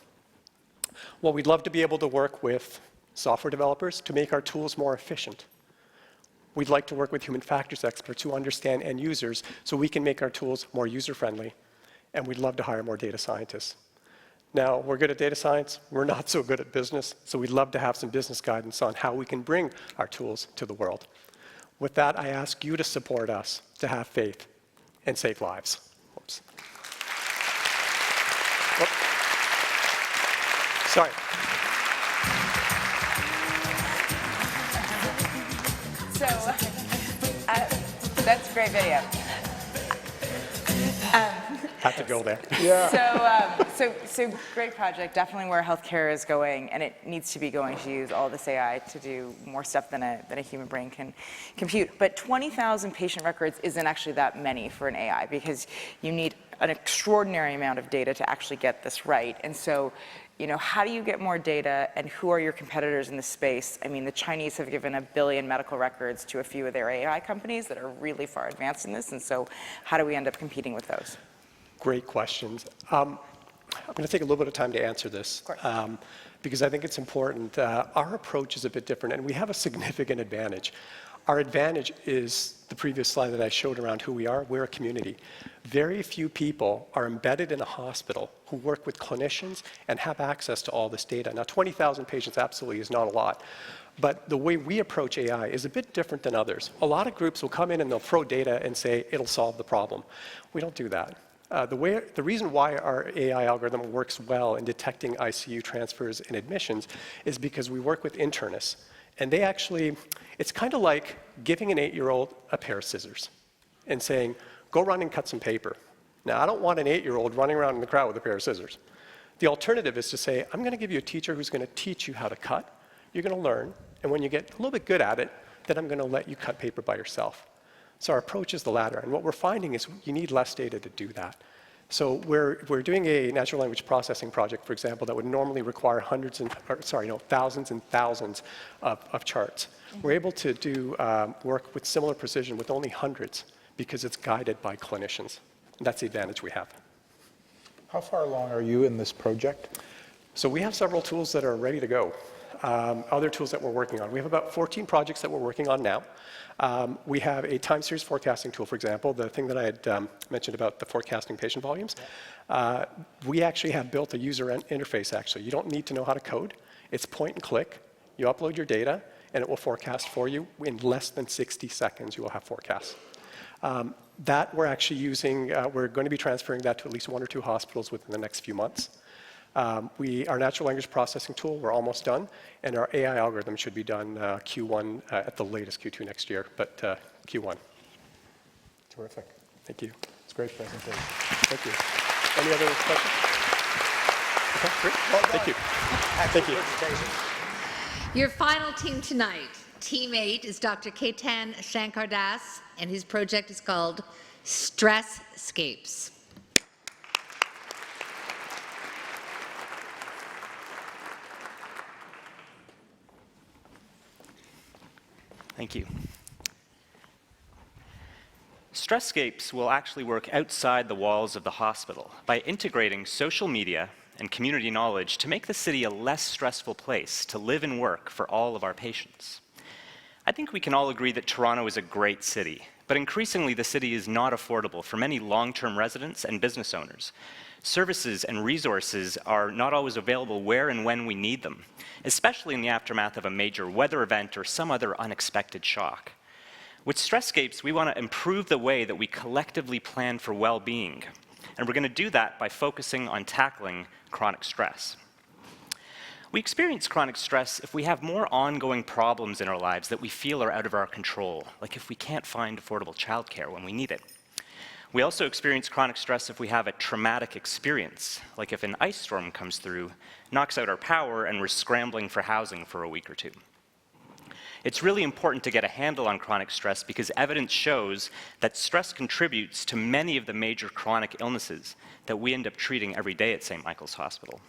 Well, we'd love to be able to work with software developers to make our tools more efficient. We'd like to work with human factors experts who understand end users so we can make our tools more user-friendly. And we'd love to hire more data scientists. Now, we're good at data science, we're not so good at business, so we'd love to have some business guidance on how we can bring our tools to the world. With that, I ask you to support us, to have faith, and save lives. Oops. Whoop. Sorry. So, that's a great video. Have to go there. So great project, definitely where healthcare is going, and it needs to be going to use all this AI to do more stuff than a human brain can compute. But 20,000 patient records isn't actually that many for an AI, because you need an extraordinary amount of data to actually get this right. And so, you know, how do you get more data, and who are your competitors in this space? I mean, the Chinese have given 1 billion medical records to a few of their AI companies that are really far advanced in this, and so how do we end up competing with those? Great questions. I'm going to take a little bit of time to answer this because I think it's important. Our approach is a bit different, and we have a significant advantage. Our advantage is the previous slide that I showed around who we are. We're a community. Very few people are embedded in a hospital who work with clinicians and have access to all this data. Now, 20,000 patients absolutely is not a lot. But the way we approach AI is a bit different than others. A lot of groups will come in and they'll throw data and say, it'll solve the problem. We don't do that. The reason why our AI algorithm works well in detecting ICU transfers and admissions is because we work with internists. And they actually, it's kind of like giving an 8-year-old a pair of scissors and saying, go run and cut some paper. Now, I don't want an 8-year-old running around in the crowd with a pair of scissors. The alternative is to say, I'm going to give you a teacher who's going to teach you how to cut. You're going to learn. And when you get a little bit good at it, then I'm going to let you cut paper by yourself. So our approach is the latter. And what we're finding is you need less data to do that. So we're doing a natural language processing project, for example, that would normally require thousands and thousands of charts. We're able to do work with similar precision with only hundreds because it's guided by clinicians. And that's the advantage we have. How far along are you in this project? So we have several tools that are ready to go. Other tools that we're working on. We have about 14 projects that we're working on now. We have a time series forecasting tool, for example, the thing that I had mentioned about the forecasting patient volumes. We actually have built a user interface, actually. You don't need to know how to code. It's point and click. You upload your data, and it will forecast for you. In less than 60 seconds, you will have forecasts. That we're actually using, we're going to be transferring that to at least 1 or 2 hospitals within the next few months. Our natural language processing tool, we're almost done, and our AI algorithm should be done Q1, at the latest Q2 next year, but Q1. Terrific. Thank you. It's a great presentation. Thank you. Any other questions? Okay, great. Well, thank you. Thank you. Your final team tonight, Team 8, is Dr. Ketan Shankardas, and his project is called Stresscapes. Thank you. Stresscapes will actually work outside the walls of the hospital by integrating social media and community knowledge to make the city a less stressful place to live and work for all of our patients. I think we can all agree that Toronto is a great city, but increasingly the city is not affordable for many long-term residents and business owners. Services and resources are not always available where and when we need them, especially in the aftermath of a major weather event or some other unexpected shock. With Stresscapes, we want to improve the way that we collectively plan for well-being, and we're going to do that by focusing on tackling chronic stress. We experience chronic stress if we have more ongoing problems in our lives that we feel are out of our control, like if we can't find affordable childcare when we need it. We also experience chronic stress if we have a traumatic experience, like if an ice storm comes through, knocks out our power, and we're scrambling for housing for a week or two. It's really important to get a handle on chronic stress because evidence shows that stress contributes to many of the major chronic illnesses that we end up treating every day at St. Michael's Hospital.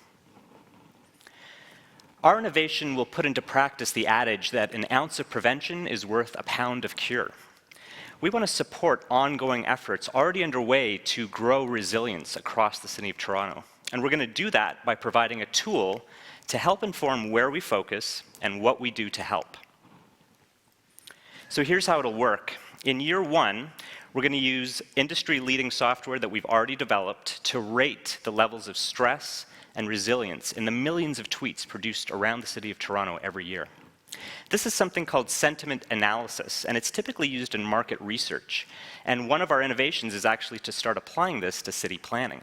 Our innovation will put into practice the adage that an ounce of prevention is worth a pound of cure. We want to support ongoing efforts already underway to grow resilience across the City of Toronto. And we're going to do that by providing a tool to help inform where we focus and what we do to help. So here's how it'll work. In year one, we're going to use industry-leading software that we've already developed to rate the levels of stress and resilience in the millions of tweets produced around the City of Toronto every year. This is something called sentiment analysis, and it's typically used in market research. And one of our innovations is actually to start applying this to city planning.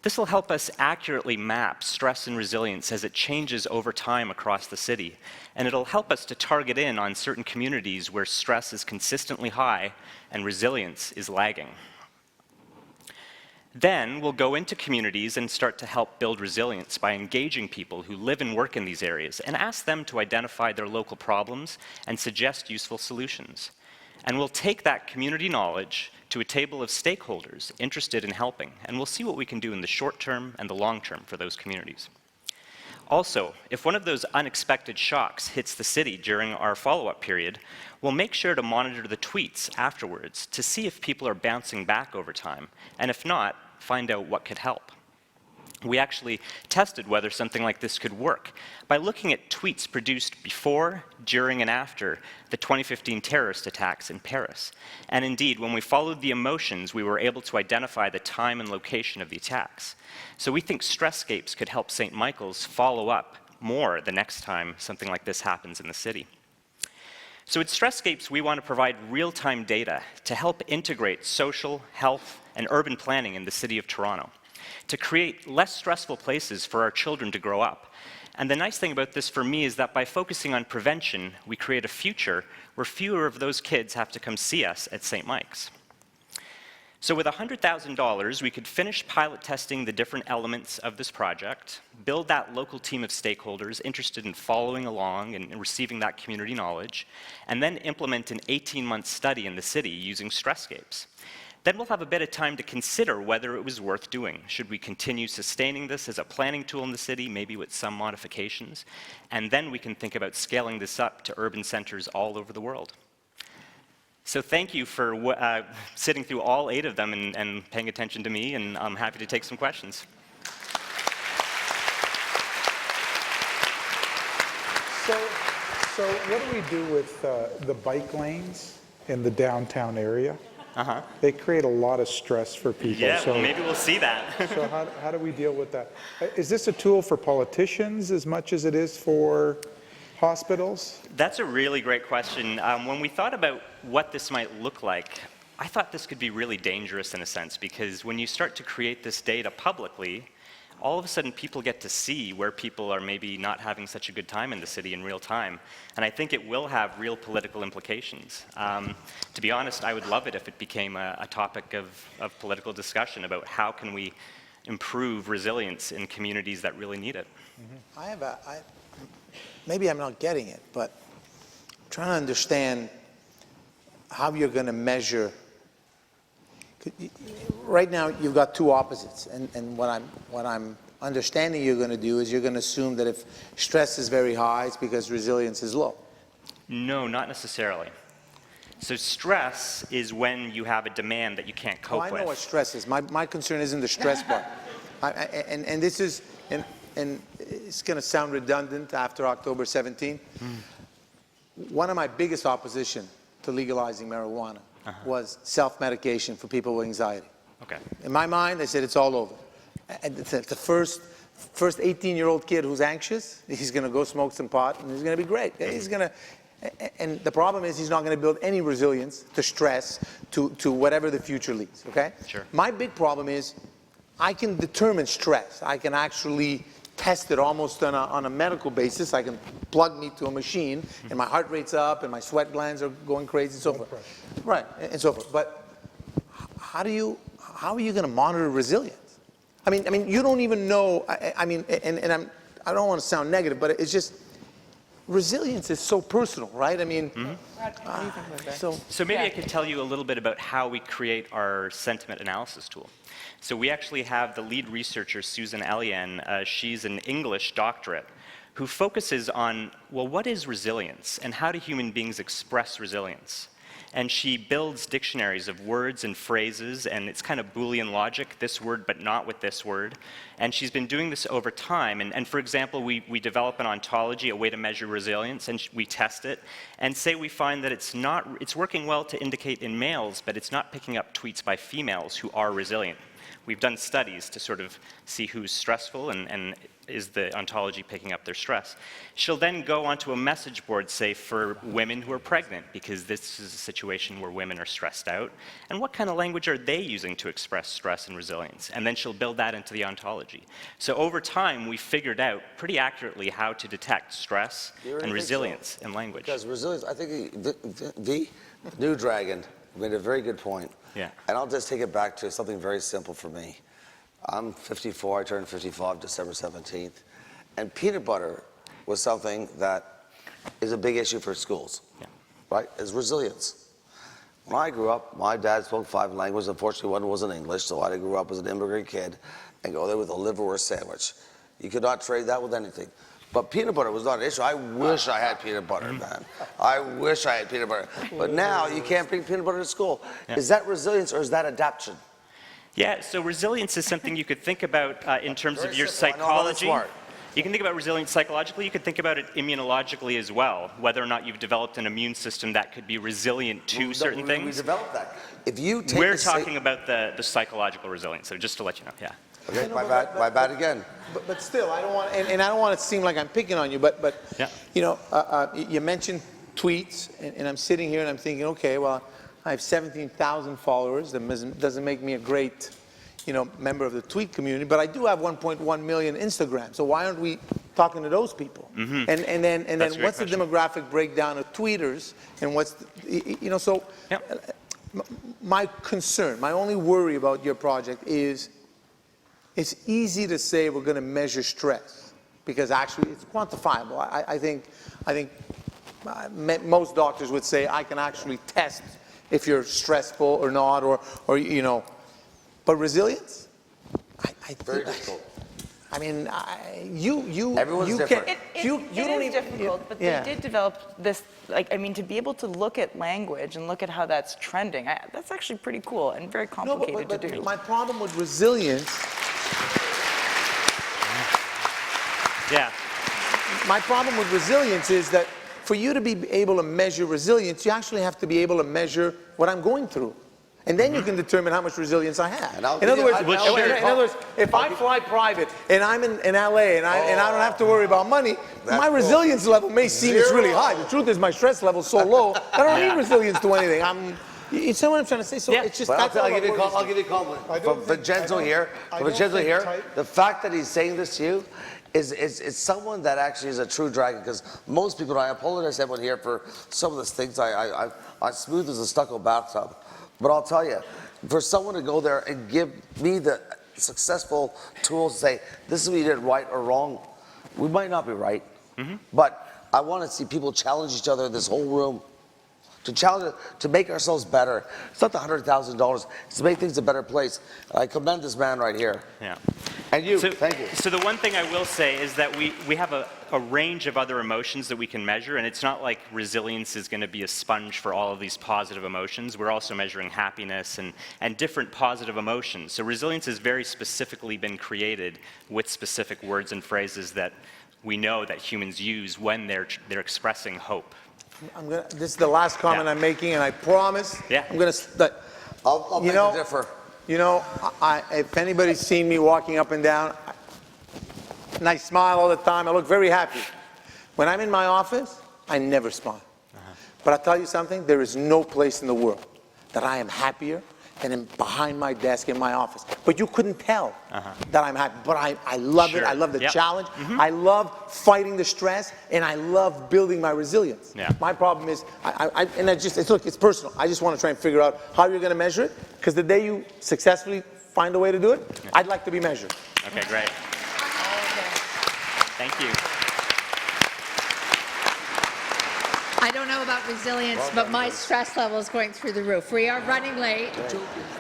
This will help us accurately map stress and resilience as it changes over time across the city, and it'll help us to target in on certain communities where stress is consistently high and resilience is lagging. Then we'll go into communities and start to help build resilience by engaging people who live and work in these areas and ask them to identify their local problems and suggest useful solutions. And we'll take that community knowledge to a table of stakeholders interested in helping, and we'll see what we can do in the short term and the long term for those communities. Also, if one of those unexpected shocks hits the city during our follow-up period, we'll make sure to monitor the tweets afterwards to see if people are bouncing back over time, and if not, find out what could help. We actually tested whether something like this could work by looking at tweets produced before, during, and after the 2015 terrorist attacks in Paris. And indeed, when we followed the emotions, we were able to identify the time and location of the attacks. So we think Stresscapes could help St. Michael's follow up more the next time something like this happens in the city. So at Stresscapes, we want to provide real-time data to help integrate social, health, and urban planning in the City of Toronto, to create less stressful places for our children to grow up. And the nice thing about this for me is that by focusing on prevention, we create a future where fewer of those kids have to come see us at St. Mike's. So with $100,000, we could finish pilot testing the different elements of this project, build that local team of stakeholders interested in following along and receiving that community knowledge, and then implement an 18-month study in the city using Stresscapes. Then we'll have a bit of time to consider whether it was worth doing. Should we continue sustaining this as a planning tool in the city, maybe with some modifications? And then we can think about scaling this up to urban centers all over the world. So thank you for sitting through all 8 of them and paying attention to me, and I'm happy to take some questions. So what do we do with the bike lanes in the downtown area? They create a lot of stress for people. Yeah, so, well, maybe we'll see that. So how do we deal with that? Is this a tool for politicians as much as it is for hospitals? That's a really great question. When we thought about what this might look like, I thought this could be really dangerous in a sense, because when you start to create this data publicly, all of a sudden people get to see where people are maybe not having such a good time in the city in real time. And I think it will have real political implications. To be honest, I would love it if it became a topic of political discussion about how can we improve resilience in communities that really need it. Maybe I'm not getting it, but I'm trying to understand how you're going to measure. Right now, you've got two opposites, and what I'm understanding you're going to do is you're going to assume that if stress is very high, it's because resilience is low. No, not necessarily. So stress is when you have a demand that you can't Oh, cope I know with. what stress is. My concern isn't the stress part. And this is, and it's going to sound redundant after October 17. One of my biggest opposition to legalizing marijuana was self-medication for people with anxiety. Okay. In my mind, I said it's all over. And the first 18-year-old kid who's anxious, he's going to go smoke some pot, and he's going to be great. He's going to, and the problem is he's not going to build any resilience to stress, to whatever the future leads, okay? Sure. My big problem is I can determine stress. I can actually test it almost on a medical basis. I can plug me to a machine, and my heart rate's up, and my sweat glands are going crazy, and so forth. Right, and so forth. But how are you going to monitor resilience? I mean, you don't even know. I mean, and I don't want to sound negative, but it's just resilience is so personal, right? I mean, So maybe I could tell you a little bit about how we create our sentiment analysis tool. So we actually have the lead researcher, Susan Elian. She's an English doctorate who focuses on, well, what is resilience and how do human beings express resilience? And she builds dictionaries of words and phrases, and it's kind of Boolean logic, this word but not with this word. And she's been doing this over time. And for example, we develop an ontology, a way to measure resilience, and we test it, and say we find that it's working well to indicate in males, but it's not picking up tweets by females who are resilient. We've done studies to sort of see who's stressful and is the ontology picking up their stress. She'll then go onto a message board, say, for women who are pregnant, because this is a situation where women are stressed out. And what kind of language are they using to express stress and resilience? And then she'll build that into the ontology. So over time, we figured out pretty accurately how to detect stress and resilience in language. Because resilience, I think the New Dragon made a very good point. Yeah. And I'll just take it back to something very simple for me. I'm 54, I turned 55 December 17th. And peanut butter was something that is a big issue for schools, right? Is resilience. When I grew up, my dad spoke 5 languages. Unfortunately, one wasn't English, so I grew up as an immigrant kid and go there with a liverwurst sandwich. You could not trade that with anything. But peanut butter was not an issue. I wish I had peanut butter, man. I wish I had peanut butter. But now you can't bring peanut butter to school. Yeah. Is that resilience or is that adaptation? Yeah, so resilience is something you could think about in terms Very of your simple. I know I'm psychology. smart. You can think about resilience psychologically. You could think about it immunologically as well, whether or not you've developed an immune system that could be resilient to certain things. We developed that. If you take We're talking about the psychological resilience, so just to let you know, yeah. Okay, my bad again. But still, I don't want, and I don't want it to seem like I'm picking on you, but Yeah. you know, you mentioned tweets, and I'm sitting here and I'm thinking, okay, well, I have 17,000 followers. That doesn't make me a great, you know, member of the tweet community, but I do have 1.1 million Instagram. So why aren't we talking to those people? Mhm. And then That's a great what's the question. demographic breakdown of tweeters, and what's the, you know, so my concern, my only worry about your project is it's easy to say we're going to measure stress because actually it's quantifiable. I think most doctors would say I can actually test if you're stressful or not, or you know. But resilience, Very difficult. I mean, you Everyone's you different. can It you is don't even difficult, but yeah. they did develop this, like, I mean, to be able to look at language and look at how that's trending, that's actually pretty cool and very No, complicated but to do. my problem with resilience. Yeah. My problem with resilience is that for you to be able to measure resilience, you actually have to be able to measure what I'm going through. And then you can determine how much resilience I have. In other words, if I fly private and I'm in LA and I don't have to worry about money, my resilience level may seem it's really high. The truth is my stress level is so low, I don't need resilience to anything. You see what I'm trying to say? So it's just, But that's I'll give you a compliment. From Vincenzo here, the fact that he's saying this to you is someone that actually is a true dragon, because most people, I apologize to everyone here for some of the things I'm smooth as a stucco bathtub. But I'll tell you, for someone to go there and give me the successful tools to say, this is what you did right or wrong, we might not be right, but I want to see people challenge each other in this whole room to challenge, to make ourselves better. It's not the $100,000. It's to make things a better place. I commend this man right here. Yeah. And you, So, thank you. So the one thing I will say is that we have a range of other emotions that we can measure, and it's not like resilience is going to be a sponge for all of these positive emotions. We're also measuring happiness and different positive emotions. So resilience has very specifically been created with specific words and phrases that we know that humans use when they're expressing hope. This is the last comment I'm making, and I promise I'm going to. I'll beg to differ. You know, if anybody's seen me walking up and down, and I smile all the time, I look very happy. When I'm in my office, I never smile. But I'll tell you something, there is no place in the world that I am happier than behind my desk in my office. But you couldn't tell that I'm happy. But I love it. I love the challenge. I love fighting the stress, and I love building my resilience. My problem is, look, it's personal. I just want to try and figure out how you're going to measure it, because the day you successfully find a way to do it, I'd like to be measured. Okay, great. Thank you. I don't know about resilience, but my stress level is going through the roof. We are running late,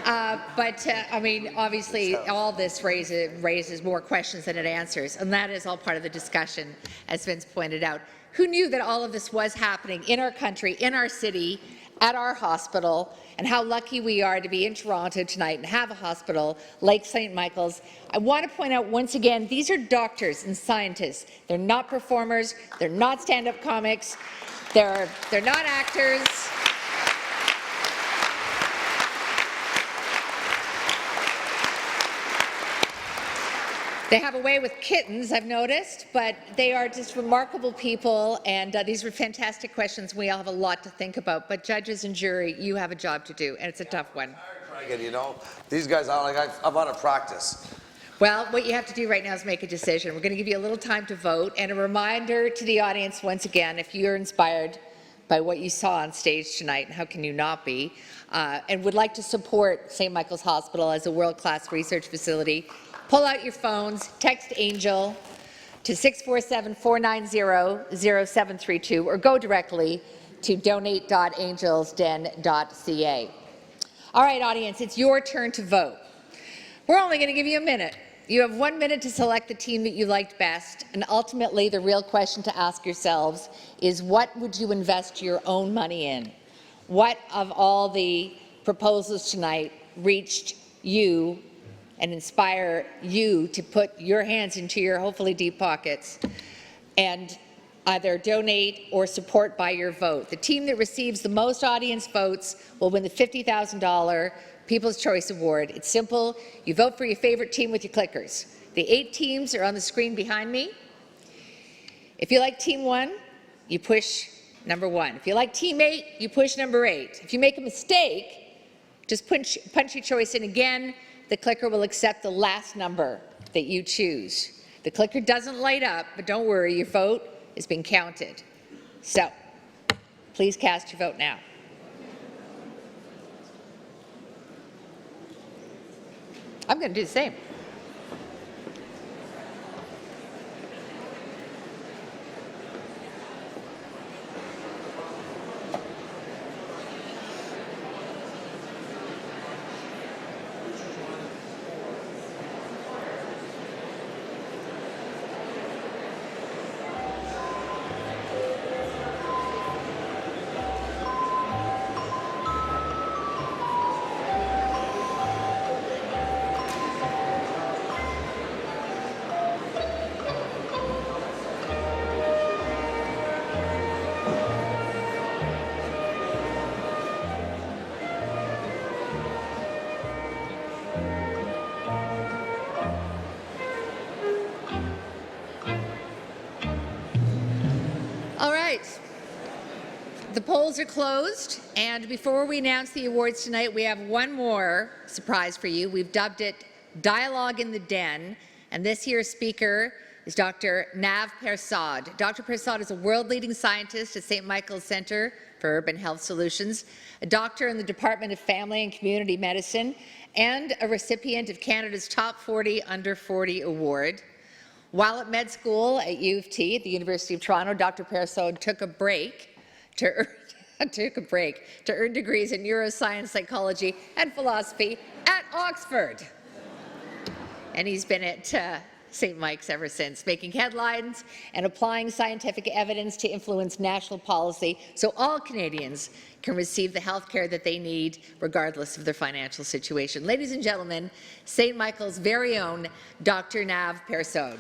I mean, obviously, all this raises more questions than it answers, and that is all part of the discussion, as Vince pointed out. Who knew that all of this was happening in our country, in our city, at our hospital, and how lucky we are to be in Toronto tonight and have a hospital like St. Michael's. I want to point out once again, these are doctors and scientists. They're not performers. They're not stand-up comics. They're not actors. They have a way with kittens, I've noticed, but they are just remarkable people, and these were fantastic questions. We all have a lot to think about, but judges and jury, you have a job to do, and it's a tough one. You know, these guys are like, I'm out of practice. Well, what you have to do right now is make a decision. We're going to give you a little time to vote, and a reminder to the audience once again, if you're inspired by what you saw on stage tonight, and how can you not be, and would like to support St. Michael's Hospital as a world-class research facility, pull out your phones, text ANGEL to 647-490-0732, or go directly to donate.angelsden.ca. All right, audience, it's your turn to vote. We're only going to give you a minute. You have 1 minute to select the team that you liked best, and ultimately the real question to ask yourselves is, what would you invest your own money in? What of all the proposals tonight reached you and inspire you to put your hands into your hopefully deep pockets and either donate or support by your vote? The team that receives the most audience votes will win the $50,000 People's Choice Award. It's simple. You vote for your favorite team with your clickers. The 8 teams are on the screen behind me. If you like Team 1, you push number 1. If you like Team 8, you push number 8. If you make a mistake, just punch your choice in again. The clicker will accept the last number that you choose. The clicker doesn't light up, but don't worry, your vote is being counted. So, please cast your vote now. I'm going to do the same. All right. The polls are closed, and before we announce the awards tonight, we have one more surprise for you. We've dubbed it Dialogue in the Den, and this year's speaker is Dr. Nav Persad. Dr. Persad is a world-leading scientist at St. Michael's Centre for Urban Health Solutions, a doctor in the Department of Family and Community Medicine, and a recipient of Canada's Top 40 Under 40 Award. While at med school at U of T, at the University of Toronto, Dr. Persad took a break to took a break to earn degrees in neuroscience, psychology, and philosophy at Oxford. And he's been at St. Mike's ever since, making headlines and applying scientific evidence to influence national policy so all Canadians can receive the health care that they need regardless of their financial situation. Ladies and gentlemen, St. Michael's very own Dr. Nav Persaud.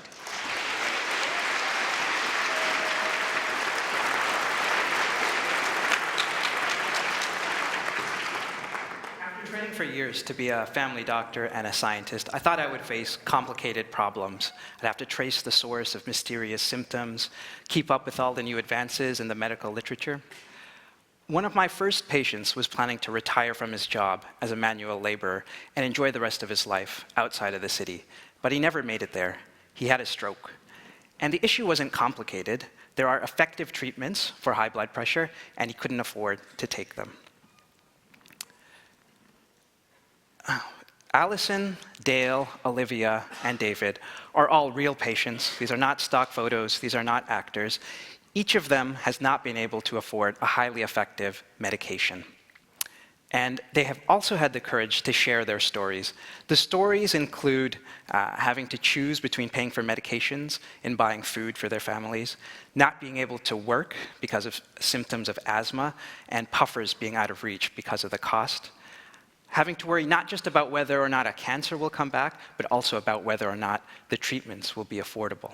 Training for years to be a family doctor and a scientist, I thought I would face complicated problems. I'd have to trace the source of mysterious symptoms, keep up with all the new advances in the medical literature. One of my first patients was planning to retire from his job as a manual laborer and enjoy the rest of his life outside of the city, but he never made it there. He had a stroke. And the issue wasn't complicated. There are effective treatments for high blood pressure, and he couldn't afford to take them. Allison, Dale, Olivia, and David are all real patients. These are not stock photos. These are not actors. Each of them has not been able to afford a highly effective medication. And they have also had the courage to share their stories. The stories include having to choose between paying for medications and buying food for their families, not being able to work because of symptoms of asthma, and puffers being out of reach because of the cost. Having to worry not just about whether or not a cancer will come back, but also about whether or not the treatments will be affordable.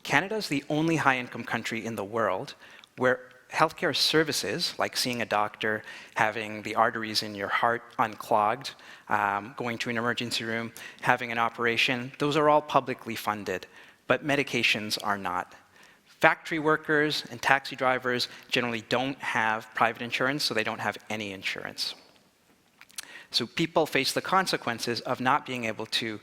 Canada is the only high-income country in the world where healthcare services, like seeing a doctor, having the arteries in your heart unclogged, going to an emergency room, having an operation, those are all publicly funded, but medications are not. Factory workers and taxi drivers generally don't have private insurance, so they don't have any insurance. So people face the consequences of not being able to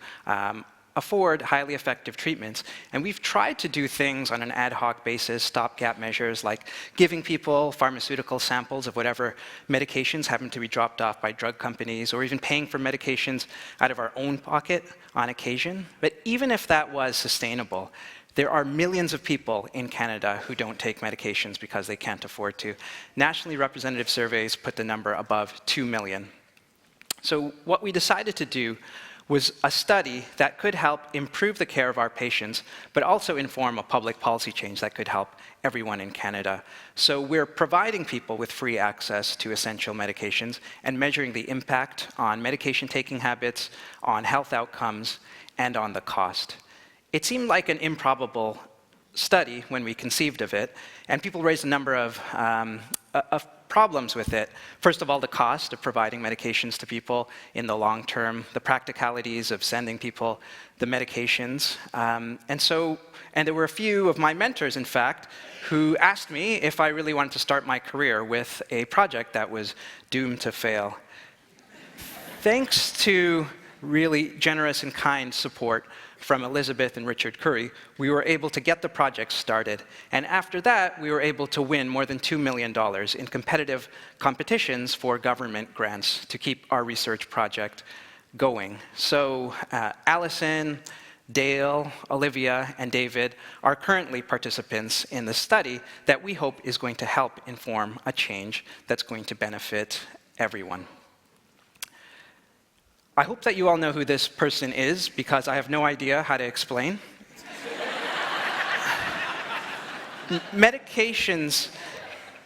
afford highly effective treatments. And we've tried to do things on an ad hoc basis, stopgap measures like giving people pharmaceutical samples of whatever medications happen to be dropped off by drug companies, or even paying for medications out of our own pocket on occasion. But even if that was sustainable, there are millions of people in Canada who don't take medications because they can't afford to. Nationally representative surveys put the number above 2 million. So what we decided to do was a study that could help improve the care of our patients, but also inform a public policy change that could help everyone in Canada. So we're providing people with free access to essential medications and measuring the impact on medication taking habits, on health outcomes, and on the cost. It seemed like an improbable study when we conceived of it, and people raised a number of problems with it. First of all, the cost of providing medications to people in the long term, the practicalities of sending people the medications. And there were a few of my mentors, in fact, who asked me if I really wanted to start my career with a project that was doomed to fail. Thanks to really generous and kind support from Elizabeth and Richard Curry, we were able to get the project started. And after that, we were able to win more than $2 million in competitive competitions for government grants to keep our research project going. So Allison, Dale, Olivia, and David are currently participants in the study that we hope is going to help inform a change that's going to benefit everyone. I hope that you all know who this person is, because I have no idea how to explain. Medications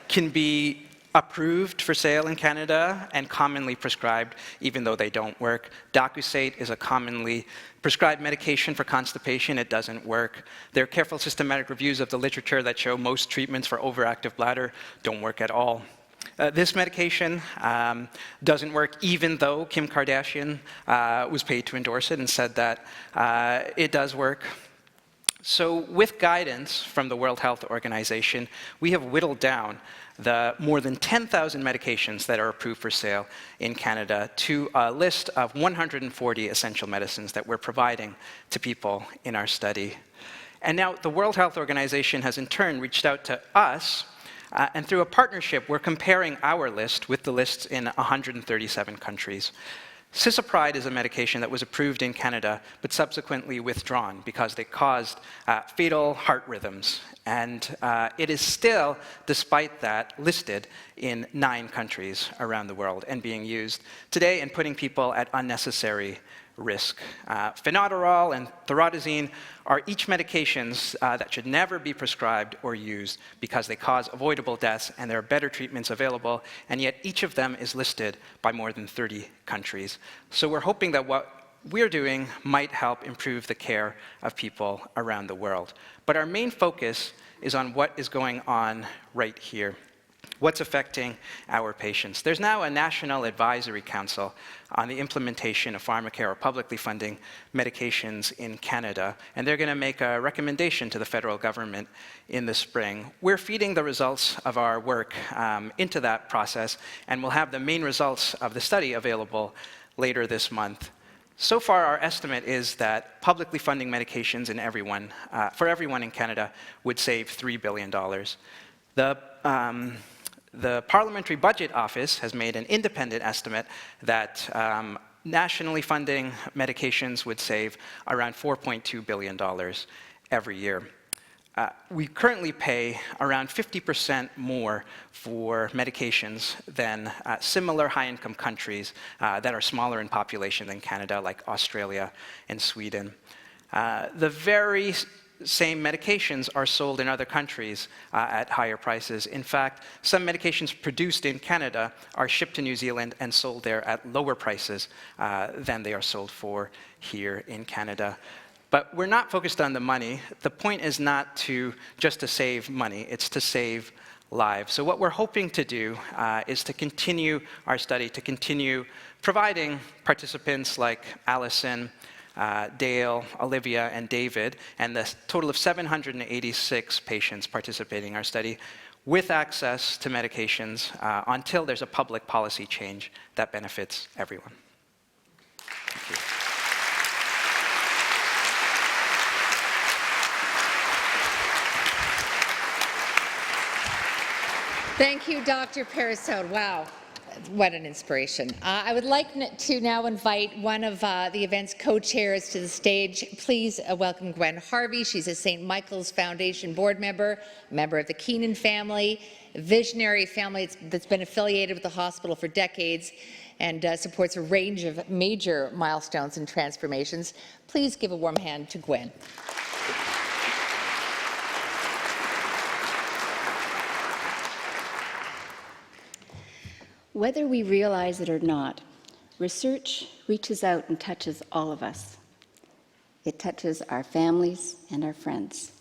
can be approved for sale in Canada and commonly prescribed, even though they don't work. Docusate is a commonly prescribed medication for constipation. It doesn't work. There are careful systematic reviews of the literature that show most treatments for overactive bladder don't work at all. This medication doesn't work, even though Kim Kardashian was paid to endorse it and said that it does work. So with guidance from the World Health Organization, we have whittled down the more than 10,000 medications that are approved for sale in Canada to a list of 140 essential medicines that we're providing to people in our study. And now the World Health Organization has in turn reached out to us, and through a partnership, we're comparing our list with the lists in 137 countries. Cisapride is a medication that was approved in Canada, but subsequently withdrawn because they caused fatal heart rhythms. And it is still, despite that, listed in 9 countries around the world and being used today and putting people at unnecessary risk. Phenodorol and thorazine are each medications that should never be prescribed or used because they cause avoidable deaths, and there are better treatments available, and yet each of them is listed by more than 30 countries. So we're hoping that what we're doing might help improve the care of people around the world. But our main focus is on what is going on right here. What's affecting our patients? There's now a National Advisory Council on the implementation of pharmacare or publicly funding medications in Canada, and they're going to make a recommendation to the federal government in the spring. We're feeding the results of our work into that process, and we'll have the main results of the study available later this month. So far, our estimate is that publicly funding medications for everyone in Canada would save $3 billion. The Parliamentary Budget Office has made an independent estimate that nationally funding medications would save around $4.2 billion every year. We currently pay around 50% more for medications than similar high-income countries that are smaller in population than Canada, like Australia and Sweden. The very same medications are sold in other countries at higher prices. In fact, some medications produced in Canada are shipped to New Zealand and sold there at lower prices than they are sold for here in Canada. But we're not focused on the money. The point is not just to save money, it's to save lives. So what we're hoping to do is to continue our study, to continue providing participants like Allison, Dale, Olivia, and David, and the total of 786 patients participating in our study, with access to medications until there's a public policy change that benefits everyone. Thank you. Thank you, Dr. Parisot. Wow. What an inspiration. I would like to now invite one of the event's co-chairs to the stage. Please welcome Gwen Harvey. She's a St. Michael's Foundation board member, member of the Keenan family, a visionary family that's been affiliated with the hospital for decades and supports a range of major milestones and transformations. Please give a warm hand to Gwen. Whether we realize it or not, research reaches out and touches all of us. It touches our families and our friends.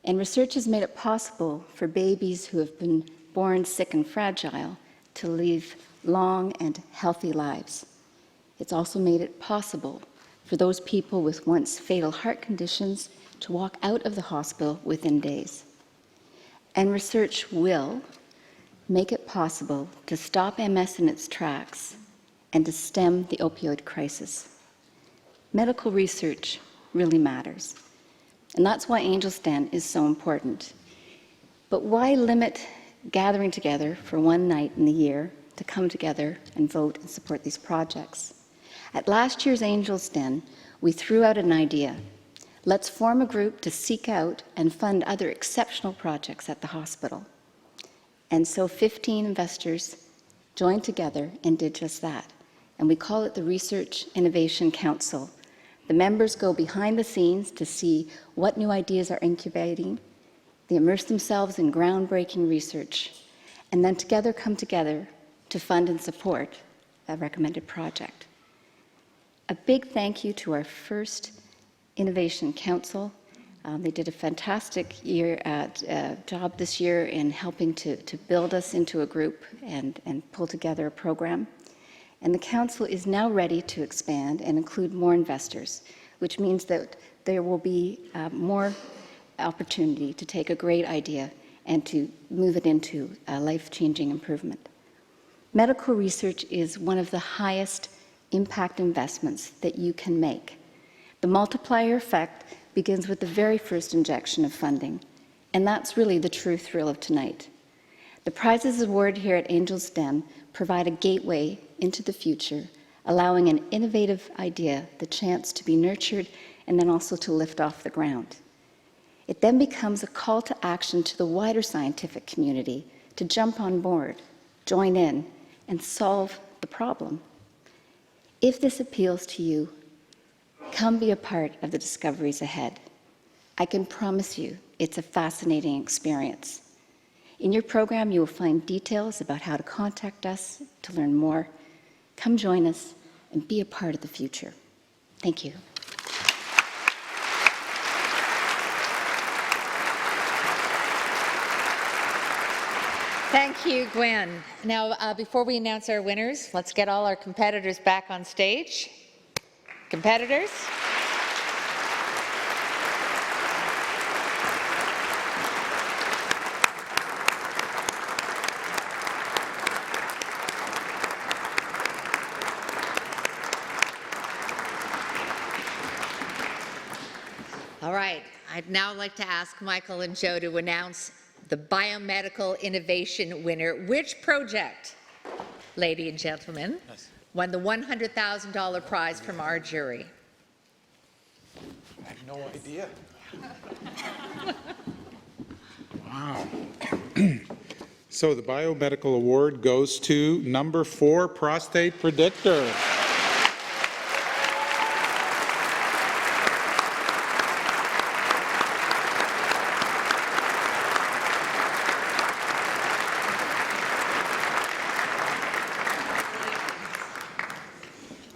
And research has made it possible for babies who have been born sick and fragile to live long and healthy lives. It's also made it possible for those people with once fatal heart conditions to walk out of the hospital within days. And research will make it possible to stop MS in its tracks and to stem the opioid crisis. Medical research really matters, and that's why Angel's Den is so important. But why limit gathering together for one night in the year to come together and vote and support these projects? At last year's Angel's Den, we threw out an idea. Let's form a group to seek out and fund other exceptional projects at the hospital. And so 15 investors joined together and did just that. And we call it the Research Innovation Council. The members go behind the scenes to see what new ideas are incubating. They immerse themselves in groundbreaking research, and then together come together to fund and support a recommended project. A big thank you to our first Innovation Council. They did a fantastic job this year in helping to build us into a group and pull together a program. And the council is now ready to expand and include more investors, which means that there will be more opportunity to take a great idea and to move it into a life-changing improvement. Medical research is one of the highest impact investments that you can make. The multiplier effect begins with the very first injection of funding, and that's really the true thrill of tonight. The prizes awarded here at Angel's Den provide a gateway into the future allowing an innovative idea the chance to be nurtured and then also to lift off the ground. It then becomes a call to action to the wider scientific community to jump on board, join in, and solve the problem. If this appeals to you, come be a part of the discoveries ahead. I can promise you it's a fascinating experience. In your program, you will find details about how to contact us to learn more. Come join us and be a part of the future. Thank you. Thank you, Gwen. Now, before we announce our winners, let's get all our competitors back on stage. Competitors? All right, I'd now like to ask Michael and Joe to announce the biomedical innovation winner. Which project, ladies and gentlemen, won the $100,000 prize from our jury? I have no idea. Wow. So the biomedical award goes to number 4, Prostate Predictor.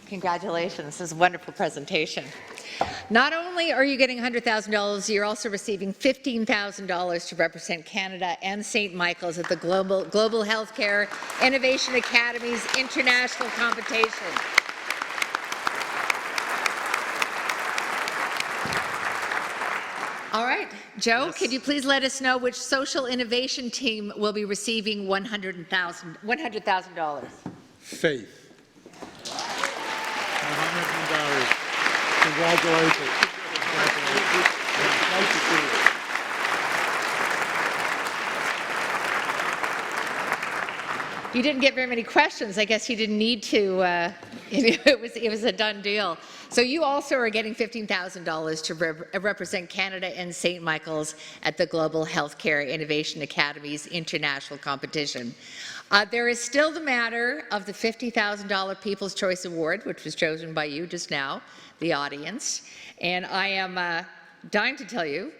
Congratulations, this is a wonderful presentation. Not only are you getting $100,000, you're also receiving $15,000 to represent Canada and St. Michael's at the Global Healthcare Innovation Academy's international competition. All right, Joe, yes. Could you please let us know which social innovation team will be receiving $100,000? Faith. Congratulations. Nice to see you. You didn't get very many questions. I guess you didn't need to. It was a done deal. So you also are getting $15,000 to represent Canada and St. Michael's at the Global Healthcare Innovation Academy's international competition. There is still the matter of the $50,000 People's Choice Award, which was chosen by you just now, the audience. And I am dying to tell you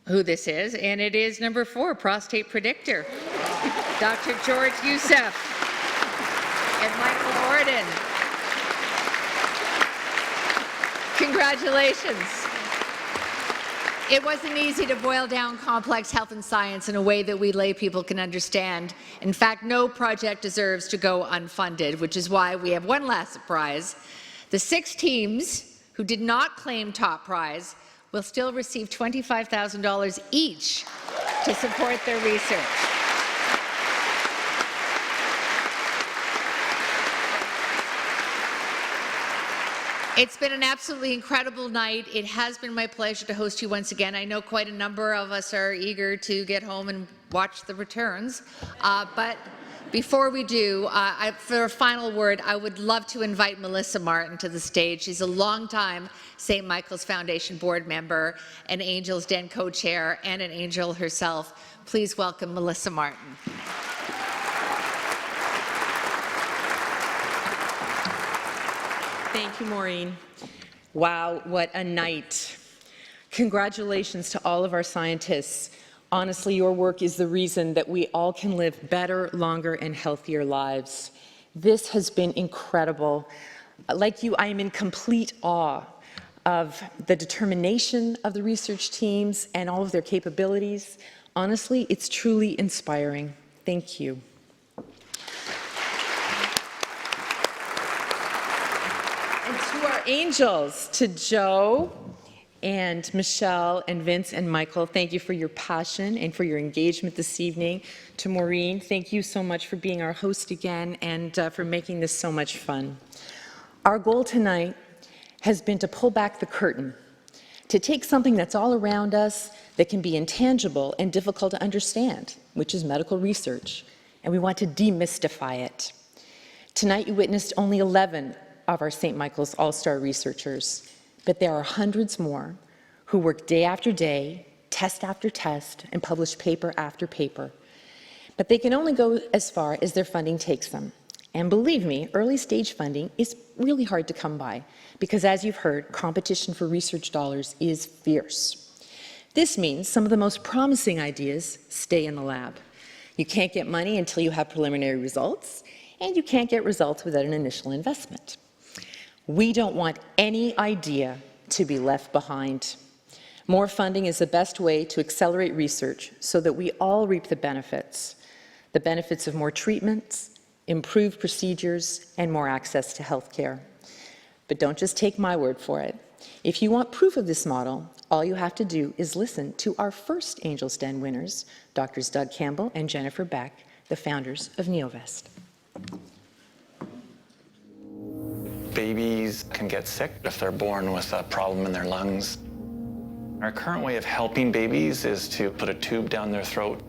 who this is, and it is number 4, Prostate Predictor, Dr. George Youssef and Michael Orden. Congratulations. It wasn't easy to boil down complex health and science in a way that we lay people can understand. In fact, no project deserves to go unfunded, which is why we have one last surprise. The 6 teams who did not claim top prize will still receive $25,000 each to support their research. It's been an absolutely incredible night. It has been my pleasure to host you once again. I know quite a number of us are eager to get home and watch the returns. But before we do, for a final word, I would love to invite Melissa Martin to the stage. She's a longtime St. Michael's Foundation board member, an Angels Den co-chair, and an angel herself. Please welcome Melissa Martin. Thank you, Maureen. Wow, what a night. Congratulations to all of our scientists. Honestly, your work is the reason that we all can live better, longer, and healthier lives. This has been incredible. Like you, I am in complete awe of the determination of the research teams and all of their capabilities. Honestly, it's truly inspiring. Thank you. And to our angels, to Joe and Michelle and Vince and Michael, thank you for your passion and for your engagement this evening. To Maureen, thank you so much for being our host again and for making this so much fun. Our goal tonight has been to pull back the curtain, to take something that's all around us that can be intangible and difficult to understand, which is medical research, and we want to demystify it. Tonight, you witnessed only 11 of our St. Michael's All-Star researchers, but there are hundreds more who work day after day, test after test, and publish paper after paper. But they can only go as far as their funding takes them. And believe me, early stage funding is really hard to come by because, as you've heard, competition for research dollars is fierce. This means some of the most promising ideas stay in the lab. You can't get money until you have preliminary results, and you can't get results without an initial investment. We don't want any idea to be left behind. More funding is the best way to accelerate research so that we all reap the benefits of more treatments, improved procedures, and more access to health care. But don't just take my word for it. If you want proof of this model, all you have to do is listen to our first Angel's Den winners, Drs. Doug Campbell and Jennifer Beck, the founders of NeoVest. Babies can get sick if they're born with a problem in their lungs. Our current way of helping babies is to put a tube down their throat.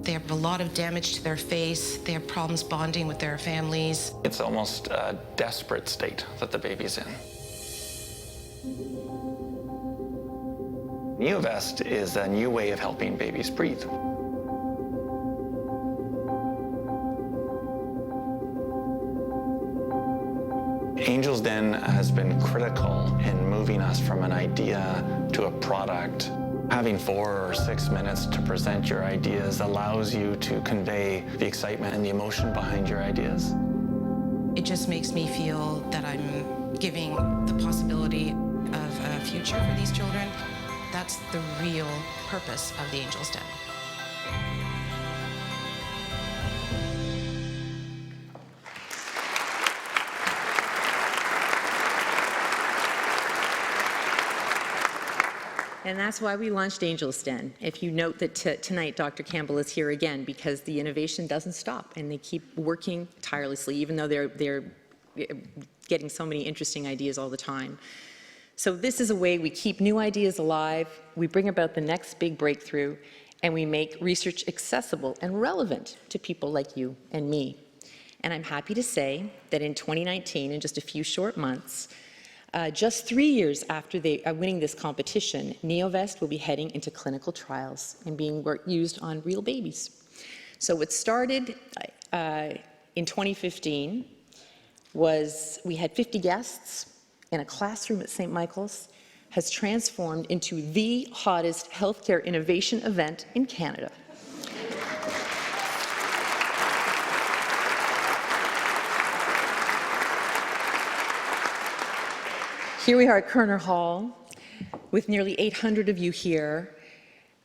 They have a lot of damage to their face. They have problems bonding with their families. It's almost a desperate state that the baby's in. NeoVest is a new way of helping babies breathe. Angel's Den has been critical in moving us from an idea to a product. Having 4 or 6 minutes to present your ideas allows you to convey the excitement and the emotion behind your ideas. It just makes me feel that I'm giving the possibility of a future for these children. That's the real purpose of the Angel's Den. And that's why we launched Angel's Den. If you note that tonight Dr. Campbell is here again because the innovation doesn't stop and they keep working tirelessly even though they're getting so many interesting ideas all the time. So this is a way we keep new ideas alive, we bring about the next big breakthrough, and we make research accessible and relevant to people like you and me. And I'm happy to say that in 2019, in just a few short months, just 3 years after winning this competition, NeoVest will be heading into clinical trials and being used on real babies. So what started in 2015 was we had 50 guests in a classroom at St. Michael's, has transformed into the hottest healthcare innovation event in Canada. Here we are at Kerner Hall with nearly 800 of you here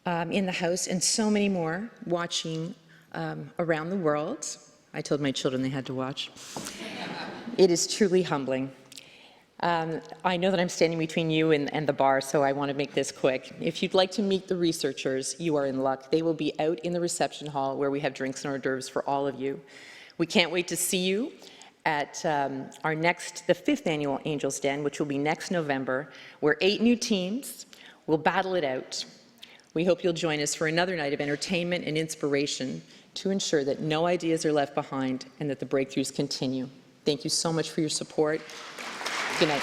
in the house and so many more watching around the world. I told my children they had to watch. It is truly humbling. I know that I'm standing between you and the bar, so I want to make this quick. If you'd like to meet the researchers, you are in luck. They will be out in the reception hall where we have drinks and hors d'oeuvres for all of you. We can't wait to see you at the 5th annual Angel's Den, which will be next November, where 8 new teams will battle it out. We hope you'll join us for another night of entertainment and inspiration to ensure that no ideas are left behind and that the breakthroughs continue. Thank you so much for your support. Good night.